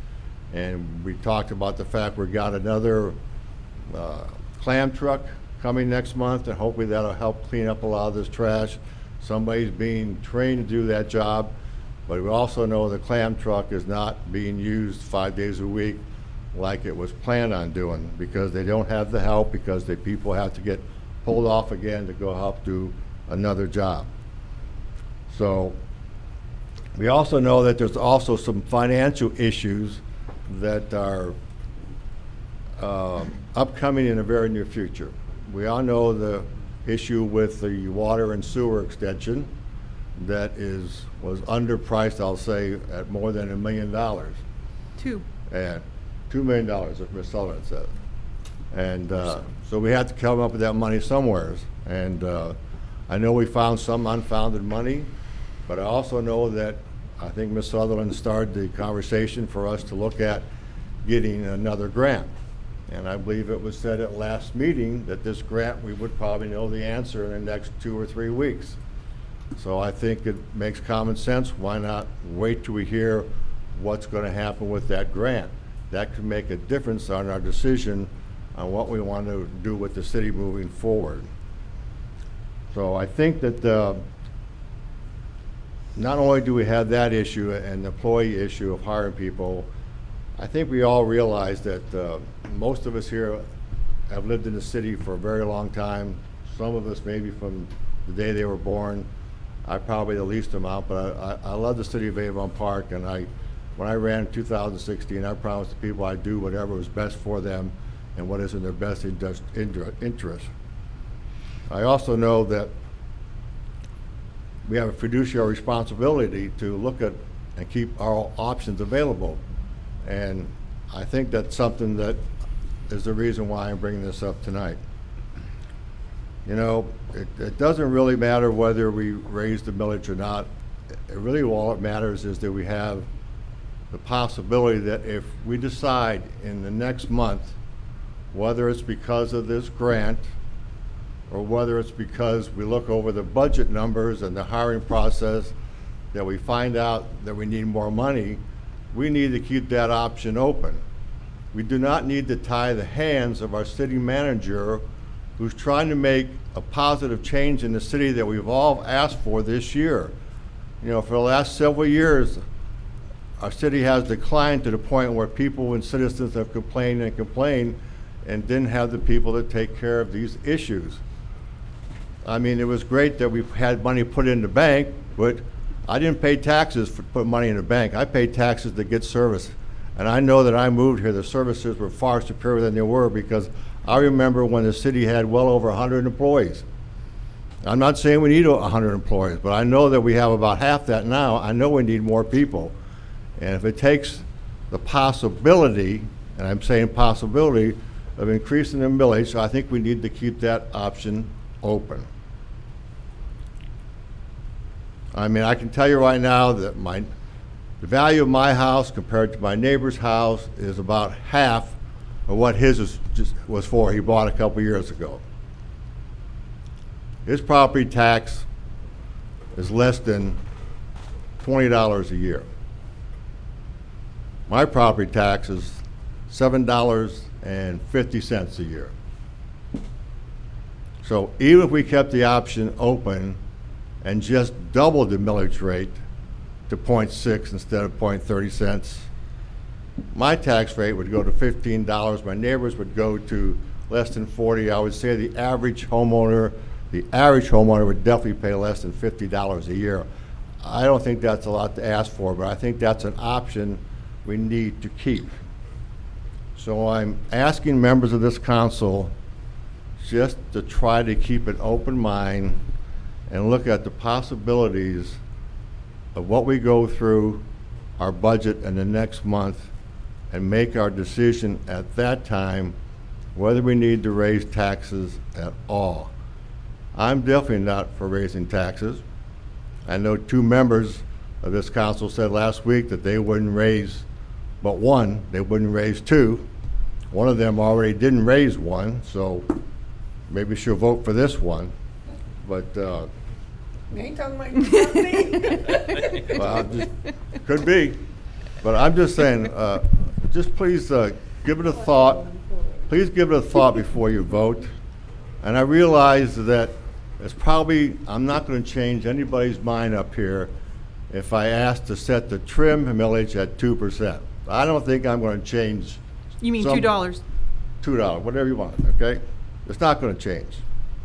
And we talked about the fact we got another clam truck coming next month, and hopefully that'll help clean up a lot of this trash. Somebody's being trained to do that job, but we also know the clam truck is not being used 5 days a week like it was planned on doing, because they don't have the help, because the people have to get pulled off again to go help do another job. So we also know that there's also some financial issues that are upcoming in the very near future. We all know the issue with the water and sewer extension that was underpriced, I'll say, at more than $1 million. And $2 million, as Ms. Sullivan said. And so we had to come up with that money somewhere. And I know we found some unfounded money, but I also know that I think Ms. Sutherland started the conversation for us to look at getting another grant. And I believe it was said at last meeting that this grant, we would probably know the answer in the next 2 or 3 weeks. So I think it makes common sense. Why not wait till we hear what's going to happen with that grant? That could make a difference on our decision on what we want to do with the city moving forward. So I think that not only do we have that issue and the employee issue of hiring people, I think we all realize that most of us here have lived in the city for a very long time. Some of us maybe from the day they were born. I probably the least amount, but I love the city of Avon Park, and when I ran in 2016, I promised the people I'd do whatever was best for them and what is in their best interest. I also know that we have a fiduciary responsibility to look at and keep our options available. And I think that's something that is the reason why I'm bringing this up tonight. You know, it doesn't really matter whether we raise the millage or not. It really all that matters is that we have the possibility that if we decide in the next month, whether it's because of this grant or whether it's because we look over the budget numbers and the hiring process, that we find out that we need more money, we need to keep that option open. We do not need to tie the hands of our city manager who's trying to make a positive change in the city that we've all asked for this year. You know, for the last several years, our city has declined to the point where people and citizens have complained and complained and didn't have the people to take care of these issues. I mean, it was great that we had money put in the bank, but I didn't pay taxes for putting money in the bank. I paid taxes to get service. And I know that I moved here, the services were far superior than they were, because I remember when the city had well over 100 employees. I'm not saying we need 100 employees, but I know that we have about half that now. I know we need more people. And if it takes the possibility, and I'm saying possibility, of increasing the millage, I think we need to keep that option open. I mean, I can tell you right now that the value of my house compared to my neighbor's house is about half of what his was for. He bought a couple years ago. His property tax is less than $20 a year. My property tax is $7.50 a year. So even if we kept the option open and just doubled the millage rate to 0.6 instead of 0.30 cents, my tax rate would go to $15. My neighbors would go to less than 40. I would say the average homeowner would definitely pay less than $50 a year. I don't think that's a lot to ask for, but I think that's an option we need to keep. So I'm asking members of this council just to try to keep an open mind and look at the possibilities of what we go through our budget in the next month and make our decision at that time whether we need to raise taxes at all. I'm definitely not for raising taxes. I know two members of this council said last week that they wouldn't raise but one, they wouldn't raise two. One of them already didn't raise one, so maybe she'll vote for this one. But You ain't talking about me. well, could be. But I'm just saying, just please give it a thought. Please give it a thought before you vote. And I realize that it's probably, I'm not going to change anybody's mind up here if I ask to set the trim millage at 2%. I don't think I'm going to change. You mean $2? $2, whatever you want, okay? It's not going to change.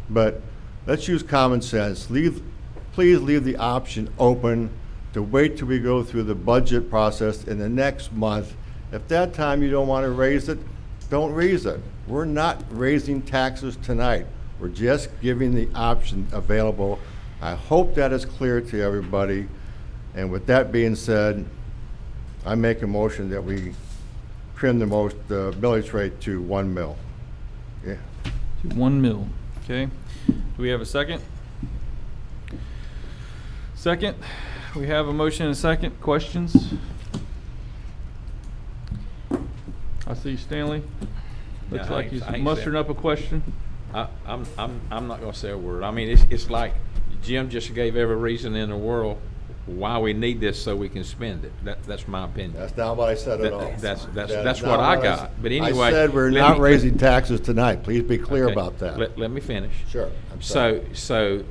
But let's use common sense. Please leave the option open to wait till we go through the budget process in the next month. If that time you don't want to raise it, don't raise it. We're not raising taxes tonight. We're just giving the option available. I hope that is clear to everybody. And with that being said, I make a motion that we trim the millage rate to 1 mil. Yeah. 1 mil, okay. Do we have a second? Second, we have a motion and a second. Questions? I see Stanley. Looks Yeah, like he's I ain't mustering said- up a question. I'm not gonna say a word. I mean, it's like Jim just gave every reason in the world why we need this so we can spend it. That's my opinion. That's not what I said at all. That's That's what not I s- got. But anyway. I said we're let not me- raising taxes tonight. Please be clear Okay, about that. Let me finish. Sure, I'm sorry. So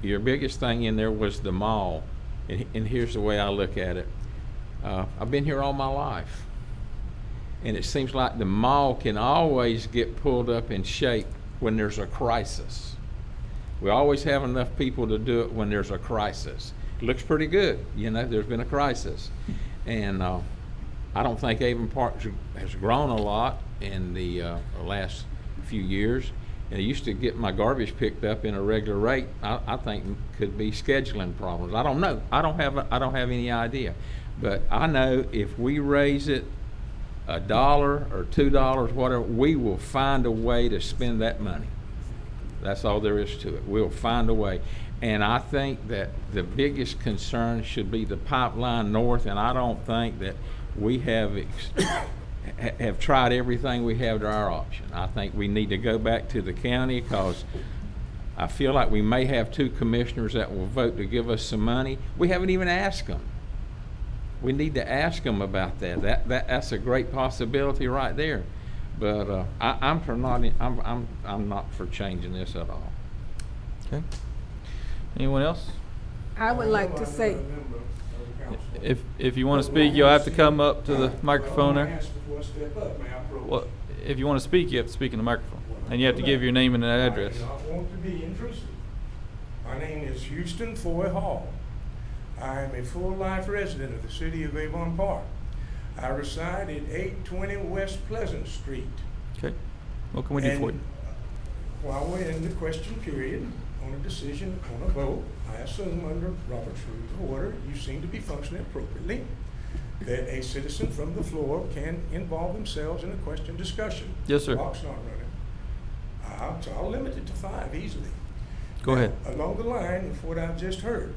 your biggest thing in there was the mall, and here's the way I look at it. I've been here all my life, and it seems like the mall can always get pulled up in shape when there's a crisis. We always have enough people to do it when there's a crisis. It looks pretty good, there's been a crisis. And I don't think Avon Park has grown a lot in the last few years. And I used to get my garbage picked up in a regular rate. I think could be scheduling problems. I don't know. I don't have any idea. But I know if we raise it $1 or $2, whatever, we will find a way to spend that money. That's all there is to it. We'll find a way. And I think that the biggest concern should be the pipeline north, and I don't think that we have tried everything we have to our option. I think we need to go back to the county, because I feel like we may have 2 commissioners that will vote to give us some money. We haven't even asked them. We need to ask them about that. That's a great possibility right there. But I'm not for changing this at all. Okay. Anyone else? I would like to say, If you want to speak, you'll have to come up to the microphone there. Well, if you want to speak, you have to speak in the microphone, and you have to give your name and address. I do not want to be intrusive. My name is Houston Foy Hall. I am a full-life resident of the city of Avon Park. I reside at 820 West Pleasant Street. Okay. What can we do for you? While we're in the question period on a decision, on a vote, I assume under Robert's Rules of Order, you seem to be functioning appropriately, that a citizen from the floor can involve themselves in a question discussion. Yes, sir. Clock's not running. So I'll limit it to 5 easily. Go ahead. Along the line of what I've just heard,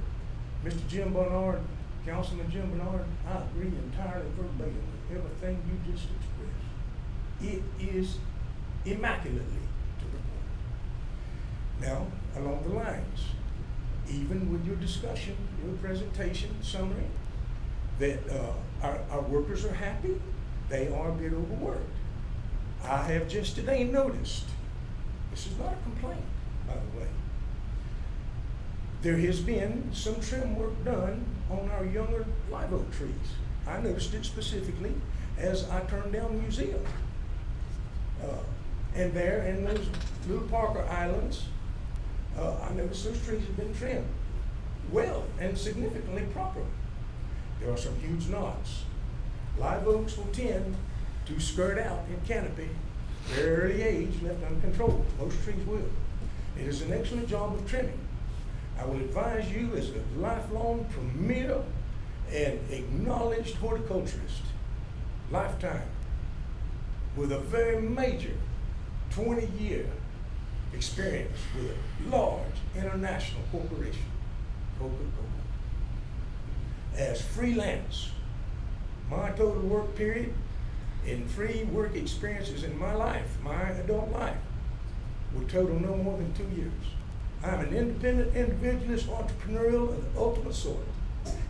Mr. Jim Bernard, Councilman Jim Bernard, I agree entirely verbatim with everything you just expressed. It is immaculately to the point. Now, along the lines, even with your discussion, your presentation, summary, that our workers are happy, they are a bit overworked. I have just today noticed, this is not a complaint, by the way, there has been some trim work done on our younger live oak trees. I noticed it specifically as I turned down the museum. And there in those little Parker Islands, I noticed those trees have been trimmed well and significantly properly. There are some huge knots. Live oaks will tend to skirt out in canopy very early age, left uncontrolled. Most trees will. It is an excellent job of trimming. I will advise you as a lifelong premier and acknowledged horticulturist, lifetime, with a very major 20-year experience with a large international corporation, Coca-Cola. As freelance, my total work period in free work experiences in my life, my adult life, would total no more than 2 years. I'm an independent, individualist, entrepreneurial of the ultimate sort,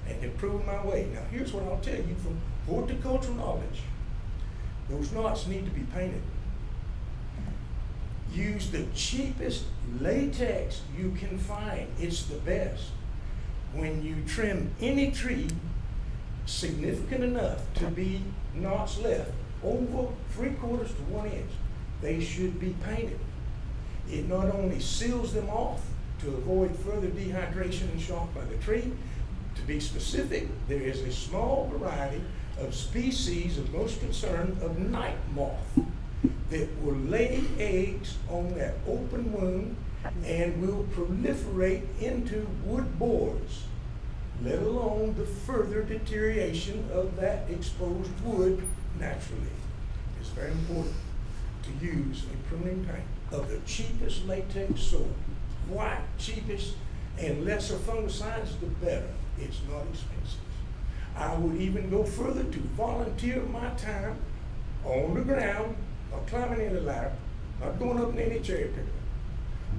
and can prove my way. Now, here's what I'll tell you from horticultural knowledge. Those knots need to be painted. Use the cheapest latex you can find. It's the best. When you trim any tree significant enough to be knots left over 3/4 to 1 inch, they should be painted. It not only seals them off to avoid further dehydration and shock by the tree. To be specific, there is a small variety of species of most concern of night moth that will lay eggs on that open wound and will proliferate into wood boards, let alone the further deterioration of that exposed wood naturally. It's very important to use a pruning paint of the cheapest latex sort. White, cheapest, and lesser fungicides, the better. It's not expensive. I would even go further to volunteer my time on the ground, not climbing any ladder, not going up in any cherry picker.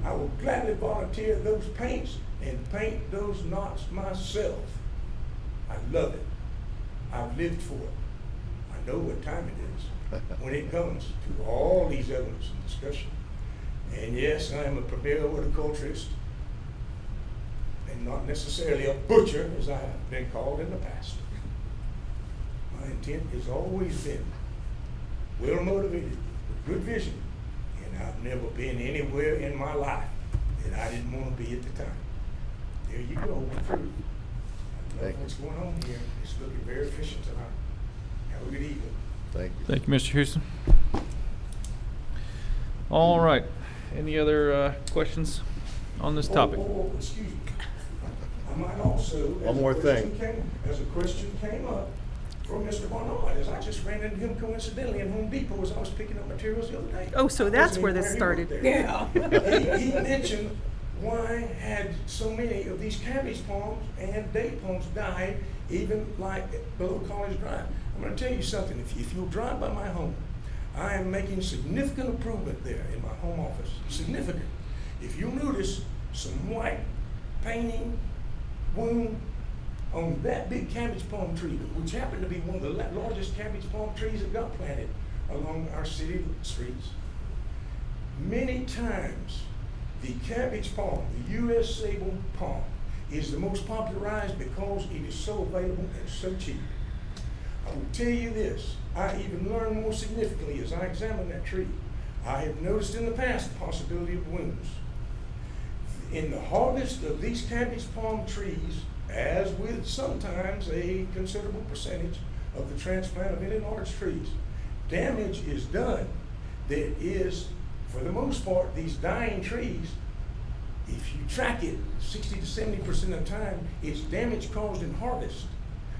I will gladly volunteer those paints and paint those knots myself. I love it. I've lived for it. I know what time it is when it comes to all these elements in discussion. And yes, I am a premier horticulturist and not necessarily a butcher, as I have been called in the past. My intent has always been well motivated, with good vision, and I've never been anywhere in my life that I didn't want to be at the time. There you go, the truth. I love what's going on here. It's looking very efficient tonight. Have a good evening. Thank you. Thank you, Mr. Houston. All right. Any other questions on this topic? Oh, excuse me. I might also, One more thing. As a question came up from Mr. Barnard, as I just ran into him coincidentally in Home Depot as I was picking up materials the other day. Oh, so that's where this He started. worked Yeah. there. He mentioned why had so many of these cabbage palms and date palms died, even like below College Drive. I'm gonna tell you something, if you'll drive by my home, I am making significant improvement there in my home office, significant. If you'll notice some white painting, wound on that big cabbage palm tree, which happened to be one of the largest cabbage palm trees that got planted along our city streets. Many times, the cabbage palm, the U.S. sable palm, is the most popularized because it is so available and so cheap. I will tell you this, I even learned more significantly as I examined that tree. I have noticed in the past the possibility of wounds. In the harvest of these cabbage palm trees, as with sometimes a considerable percentage of the transplant of any large trees, damage is done that is, for the most part, these dying trees, if you track it 60 to 70% of the time, it's damage caused in harvest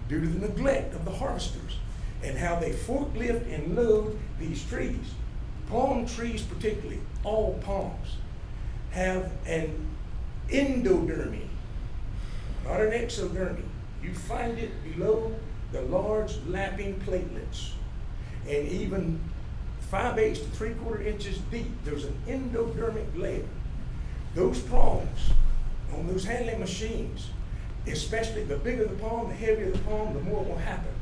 due to the neglect of the harvesters and how they forklift and load these trees. Palm trees particularly, all palms, have an endodermy, not an exodermy. You find it below the large lapping platelets, and even 5/8 to 3/4 inches deep, there's an endodermic layer. Those palms on those handling machines, especially the bigger the palm, the heavier the palm, the more will happen,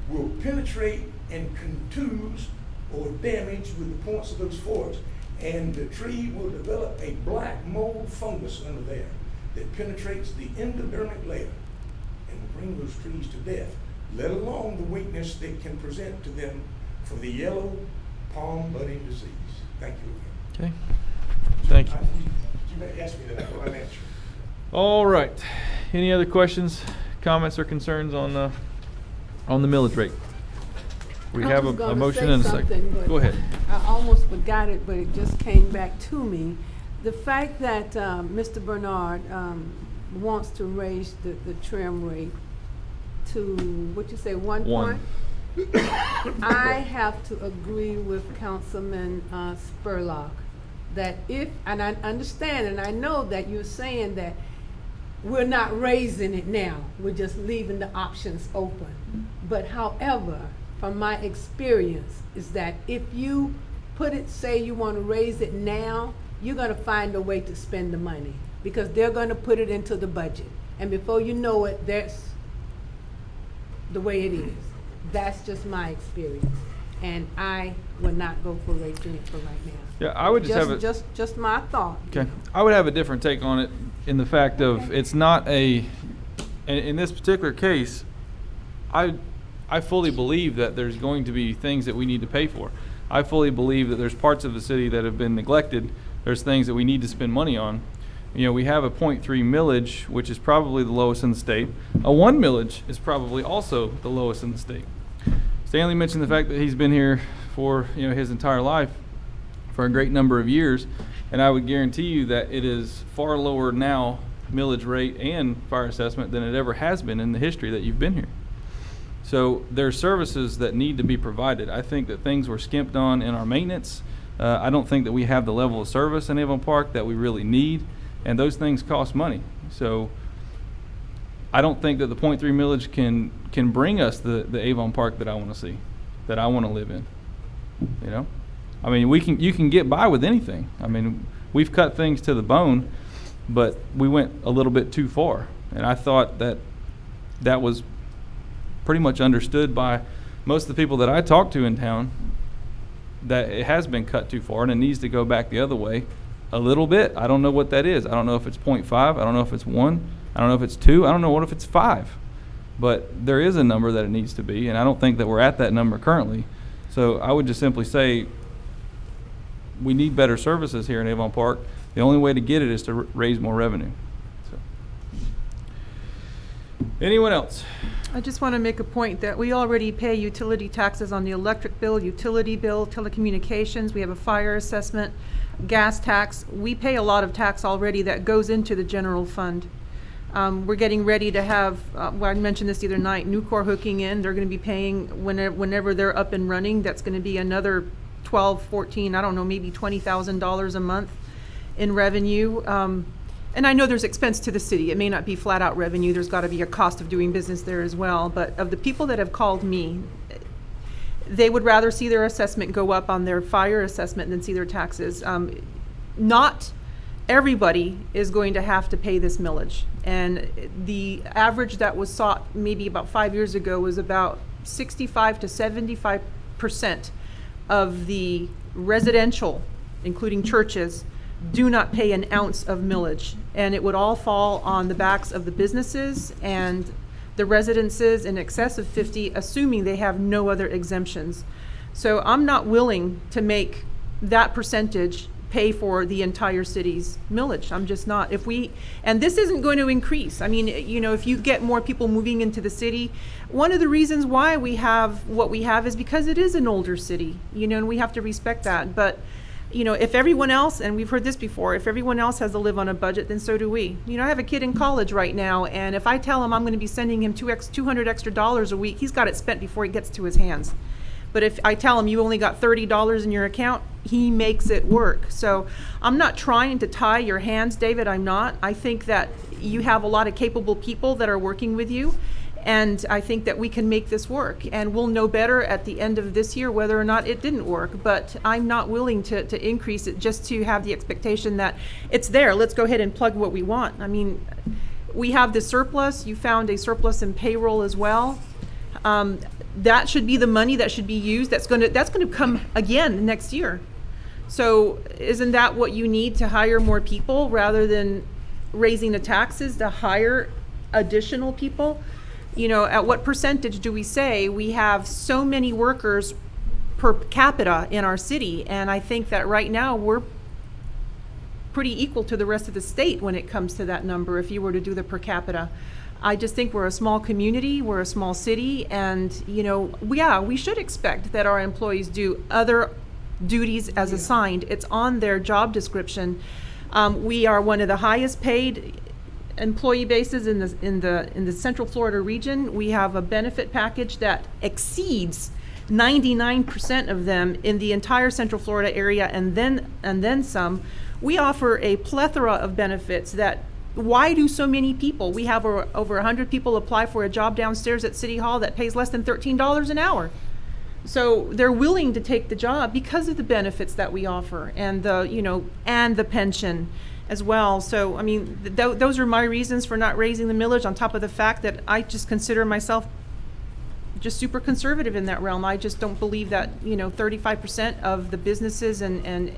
will penetrate and contuse or damage with the points of those forks, and the tree will develop a black mold fungus under there that penetrates the endodermic layer and will bring those trees to death, let alone the weakness that can present to them for the yellow palm budding disease. Thank you again. Okay. Thank you. You may ask me that, I'll answer. All right. Any other questions, comments, or concerns on the millage rate? We I have was a gonna motion say and a something, second. but Go ahead. I almost forgot it, but it just came back to me. The fact that Mr. Bernard wants to raise the trim rate to, what you say, 1 One. point? I have to agree with Councilman Spurlock that if, and I understand and I know that you're saying that we're not raising it now, we're just leaving the options open. But however, from my experience, is that if you put it, say you want to raise it now, you're gonna find a way to spend the money because they're gonna put it into the budget. And before you know it, that's the way it is. That's just my experience. And I would not go for raising it for right now. Yeah, I would just have a. Just my thought. Okay, I would have a different take on it in the fact of Okay. it's not a, in this particular case, I fully believe that there's going to be things that we need to pay for. I fully believe that there's parts of the city that have been neglected. There's things that we need to spend money on. You know, we have a 0.3 millage, which is probably the lowest in the state. A 1 millage is probably also the lowest in the state. Stanley mentioned the fact that he's been here for, you know, his entire life for a great number of years, and I would guarantee you that it is far lower now, millage rate and fire assessment, than it ever has been in the history that you've been here. So there are services that need to be provided. I think that things were skimped on in our maintenance. I don't think that we have the level of service in Avon Park that we really need, and those things cost money. So I don't think that the 0.3 millage can bring us the Avon Park that I want to see, that I want to live in. You know, I mean, you can get by with anything. I mean, we've cut things to the bone, but we went a little bit too far, and I thought that was pretty much understood by most of the people that I talk to in town that it has been cut too far and it needs to go back the other way a little bit. I don't know what that is. I don't know if it's 0.5. I don't know if it's 1. I don't know if it's 2. I don't know what if it's 5. But there is a number that it needs to be, and I don't think that we're at that number currently. So I would just simply say we need better services here in Avon Park. The only way to get it is to raise more revenue. So. Anyone else? I just want to make a point that we already pay utility taxes on the electric bill, utility bill, telecommunications. We have a fire assessment, gas tax. We pay a lot of tax already that goes into the general fund. We're getting ready to have, well, I mentioned this the other night, Nucor hooking in. They're going to be paying whenever they're up and running. That's going to be another 12, 14, I don't know, maybe $20,000 a month in revenue. And I know there's expense to the city. It may not be flat out revenue. There's got to be a cost of doing business there as well. But of the people that have called me, they would rather see their assessment go up on their fire assessment than see their taxes. Not everybody is going to have to pay this millage. And the average that was sought maybe about 5 years ago was about 65 to 75% of the residential, including churches, do not pay an ounce of millage, and it would all fall on the backs of the businesses and the residences in excess of 50, assuming they have no other exemptions. So I'm not willing to make that percentage pay for the entire city's millage. I'm just not. And this isn't going to increase. I mean, you know, if you get more people moving into the city, one of the reasons why we have what we have is because it is an older city, you know, and we have to respect that. But you know, if everyone else, and we've heard this before, if everyone else has to live on a budget, then so do we. You know, I have a kid in college right now, and if I tell him I'm going to be sending him $200 extra a week, he's got it spent before it gets to his hands. But if I tell him you only got $30 in your account, he makes it work. So I'm not trying to tie your hands, David. I'm not. I think that you have a lot of capable people that are working with you. And I think that we can make this work, and we'll know better at the end of this year whether or not it didn't work. But I'm not willing to increase it just to have the expectation that it's there. Let's go ahead and plug what we want. I mean, we have the surplus. You found a surplus in payroll as well. That should be the money that should be used. That's going to come again next year. So isn't that what you need to hire more people rather than raising the taxes to hire additional people? You know, at what percentage do we say we have so many workers per capita in our city? And I think that right now we're pretty equal to the rest of the state when it comes to that number if you were to do the per capita. I just think we're a small community, we're a small city, and you know, we should expect that our employees do other duties as assigned. It's on their job description. We are one of the highest paid employee bases in the Central Florida region. We have a benefit package that exceeds 99% of them in the entire Central Florida area, and then some. We offer a plethora of benefits that, why do so many people? We have over 100 people apply for a job downstairs at City Hall that pays less than $13 an hour. So they're willing to take the job because of the benefits that we offer, and the pension as well. So, I mean, those are my reasons for not raising the millage, on top of the fact that I just consider myself just super conservative in that realm. I just don't believe that, 35% of the businesses and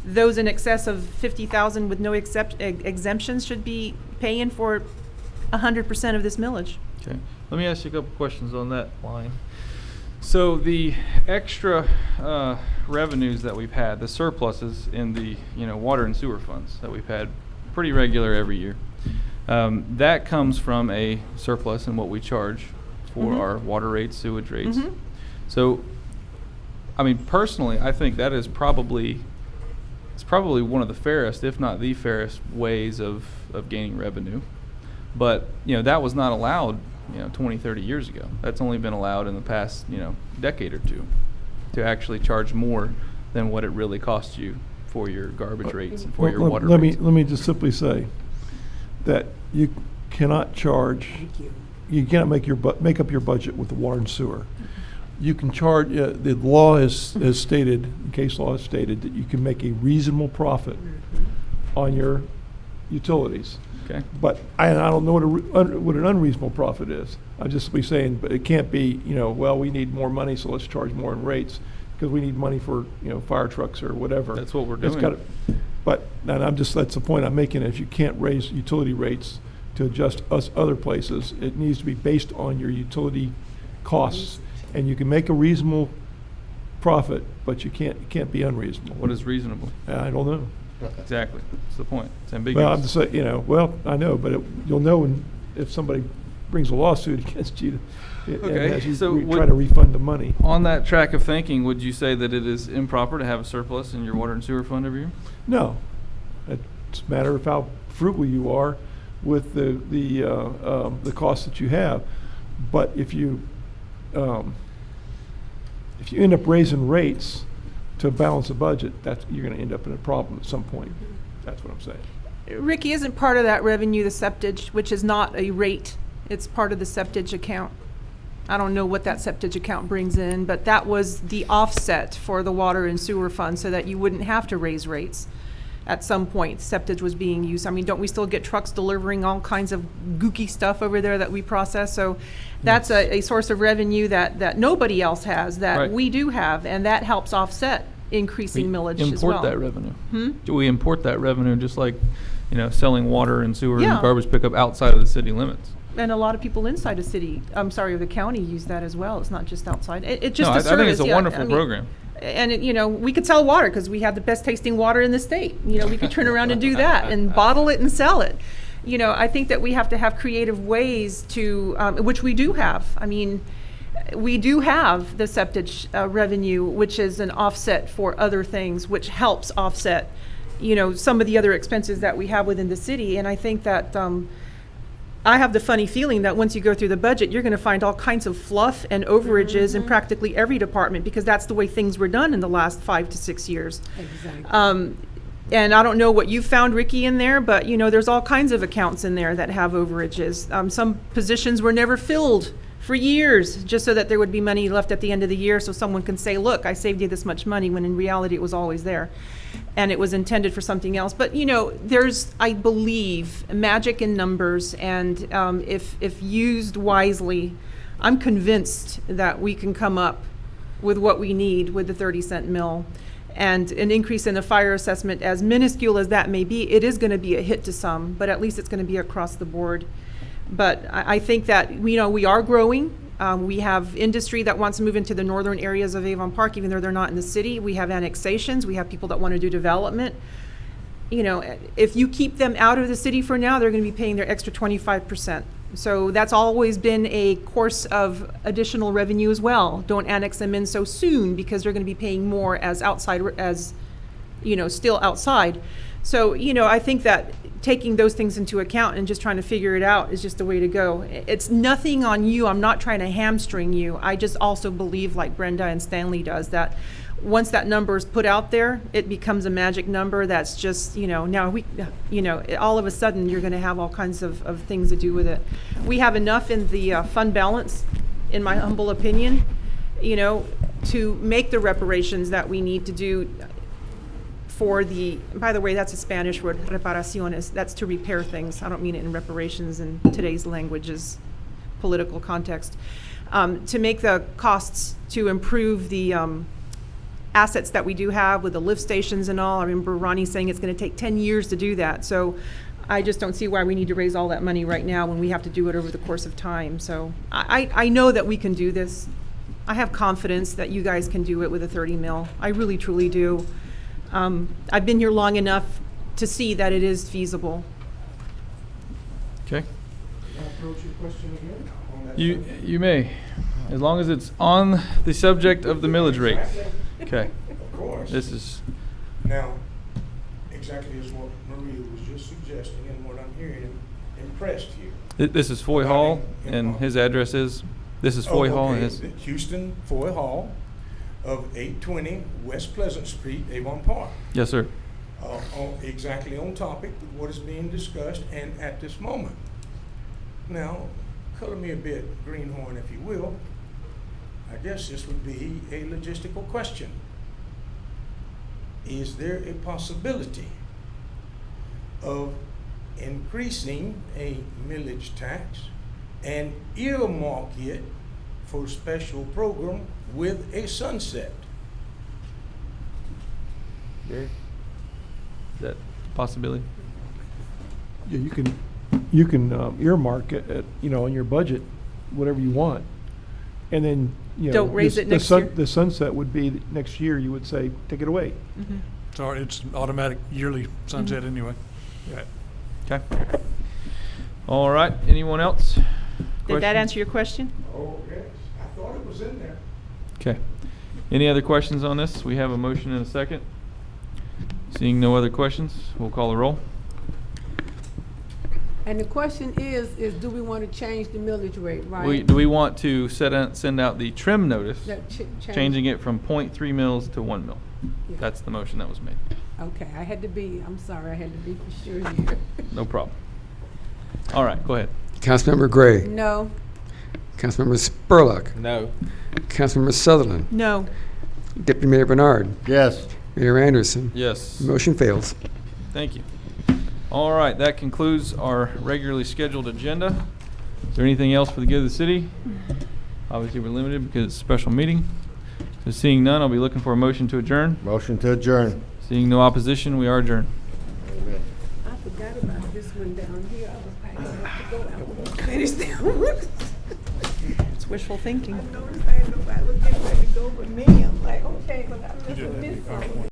those in excess of 50,000 with no exemptions should be paying for 100% of this millage. Okay. Let me ask you a couple questions on that line. So the extra revenues that we've had, the surpluses in the water and sewer funds that we've had pretty regular every year, that comes from a surplus in what we charge for our water rates, sewage rates. So, I mean, personally, I think that is probably one of the fairest, if not the fairest, ways of gaining revenue. But that was not allowed 20, 30 years ago. That's only been allowed in the past, decade or two, to actually charge more than what it really costs you for your garbage rates and for your water rates. Let me just simply say that you cannot charge, you cannot make up your budget with the water and sewer. You can charge, the law has stated, case law has stated, that you can make a reasonable profit on your utilities. Okay. But I don't know what an unreasonable profit is. I'll just be saying, but it can't be, well, we need more money, so let's charge more in rates, because we need money for, fire trucks or whatever. That's what we're It's doing. gotta- But, and that's the point I'm making, is you can't raise utility rates to adjust us other places. It needs to be based on your utility costs, and you can make a reasonable profit, but you can't be unreasonable. What is reasonable? I don't know. Exactly. That's the point. It's ambiguous. Well, I'm just saying, well, I know, but you'll know if somebody brings a lawsuit against you, Okay, as you so try to refund the money. On that track of thinking, would you say that it is improper to have a surplus in your water and sewer fund every year? No, it's a matter of how frugal you are with the costs that you have. But if you end up raising rates to balance a budget, you're going to end up in a problem at some point. That's what I'm saying. Ricky, isn't part of that revenue the septage, which is not a rate? It's part of the septage account. I don't know what that septage account brings in, but that was the offset for the water and sewer fund so that you wouldn't have to raise rates. At some point, septage was being used. I mean, don't we still get trucks delivering all kinds of gooky stuff over there that we process? So that's a source of revenue that nobody else has, that Right. we do have, and that helps offset increasing millage as well. Import that revenue. Hmm? Do we import that revenue just like, selling water and sewer Yeah. and garbage pickup outside of the city limits? And a lot of people inside the county use that as well. It's not just outside. It just No, a I service. think it's a yeah. wonderful I mean, program. And we could sell water because we have the best tasting water in the state. We could turn around and do that and bottle it and sell it. I think that we have to have creative ways to, which we do have. I mean, we do have the septage revenue, which is an offset for other things, which helps offset, some of the other expenses that we have within the city. And I think that I have the funny feeling that once you go through the budget, you're going to find all kinds of fluff and overages in practically every department, because that's the way things were done in the last 5 to 6 years. Exactly. And I don't know what you found, Ricky, in there, but there's all kinds of accounts in there that have overages. Some positions were never filled for years, just so that there would be money left at the end of the year, so someone can say, look, I saved you this much money, when in reality it was always there. And it was intended for something else. But, there's, I believe, magic in numbers, and if used wisely, I'm convinced that we can come up with what we need with the 30-cent mill. And an increase in the fire assessment, as minuscule as that may be, it is going to be a hit to some, but at least it's going to be across the board. But I think that, we are growing. We have industry that wants to move into the northern areas of Avon Park, even though they're not in the city. We have annexations. We have people that want to do development. If you keep them out of the city for now, they're going to be paying their extra 25%. So that's always been a course of additional revenue as well. Don't annex them in so soon, because they're going to be paying more as outside, still outside. So, I think that taking those things into account and just trying to figure it out is just the way to go. It's nothing on you. I'm not trying to hamstring you. I just also believe, like Brenda and Stanley does, that once that number is put out there, it becomes a magic number that's just, now all of a sudden you're going to have all kinds of things to do with it. We have enough in the fund balance, in my humble opinion, to make the reparations that we need to do for by the way, that's a Spanish word, reparaciones. That's to repair things. I don't mean it in reparations in today's language's political context. To make the costs to improve the assets that we do have with the lift stations and all. I remember Ronnie saying it's going to take 10 years to do that. So I just don't see why we need to raise all that money right now when we have to do it over the course of time. So I know that we can do this. I have confidence that you guys can do it with a 30 mil. I really, truly do. I've been here long enough to see that it is feasible. Okay. Can I approach your question again on that You subject? you may, as long as it's on the subject of the millage rate. Okay. Of course. This is, Now, exactly as what Maria was just suggesting and what I'm hearing impressed you. this is Foy Hall, and his address is, this is Foy Hall, and his, Houston Foy Hall of 820 West Pleasant Street, Avon Park. yes, sir. Exactly on topic with what is being discussed and at this moment. Now, color me a bit greenhorn, if you will. I guess this would be a logistical question. Is there a possibility of increasing a millage tax and earmark it for special program with a sunset. Gary? Is that a possibility? Yeah, you can earmark it, in your budget, whatever you want. And then, Don't raise this- it the next sun- year. The sunset would be, that next year, you would say, take it away. Mhm. So it's an automatic yearly sunset Mm-hmm. anyway. Okay. All right, anyone else? Did that Questions? answer your question? Oh, yes, I thought it was in there. Okay. Any other questions on this? We have a motion and a second. Seeing no other questions, we'll call the roll. And the question is do we want to change the millage rate, right? Do we want to send out the trim notice, That change- changing it from 0.3 mils to 1 mil? Yeah. That's the motion that was made. Okay, I'm sorry, I had to be for sure here. No problem. All right, go ahead. Councilmember Gray. No, Councilmember Spurlock. No. Councilmember Sutherland. No. Deputy Mayor Bernard. Yes. Mayor Anderson. Yes. Motion fails. Thank you. All right, that concludes our regularly scheduled agenda. Is there anything else for the good of the city? Obviously, we're limited because it's a special meeting. So seeing none, I'll be looking for a motion to adjourn. Motion to adjourn. Seeing no opposition, we are adjourned. I forgot about this one down here. I was packing up to go. I was gonna finish that one. It's wishful thinking. I noticed I had nobody was getting ready to go but me. I'm like, okay, but I missed this one.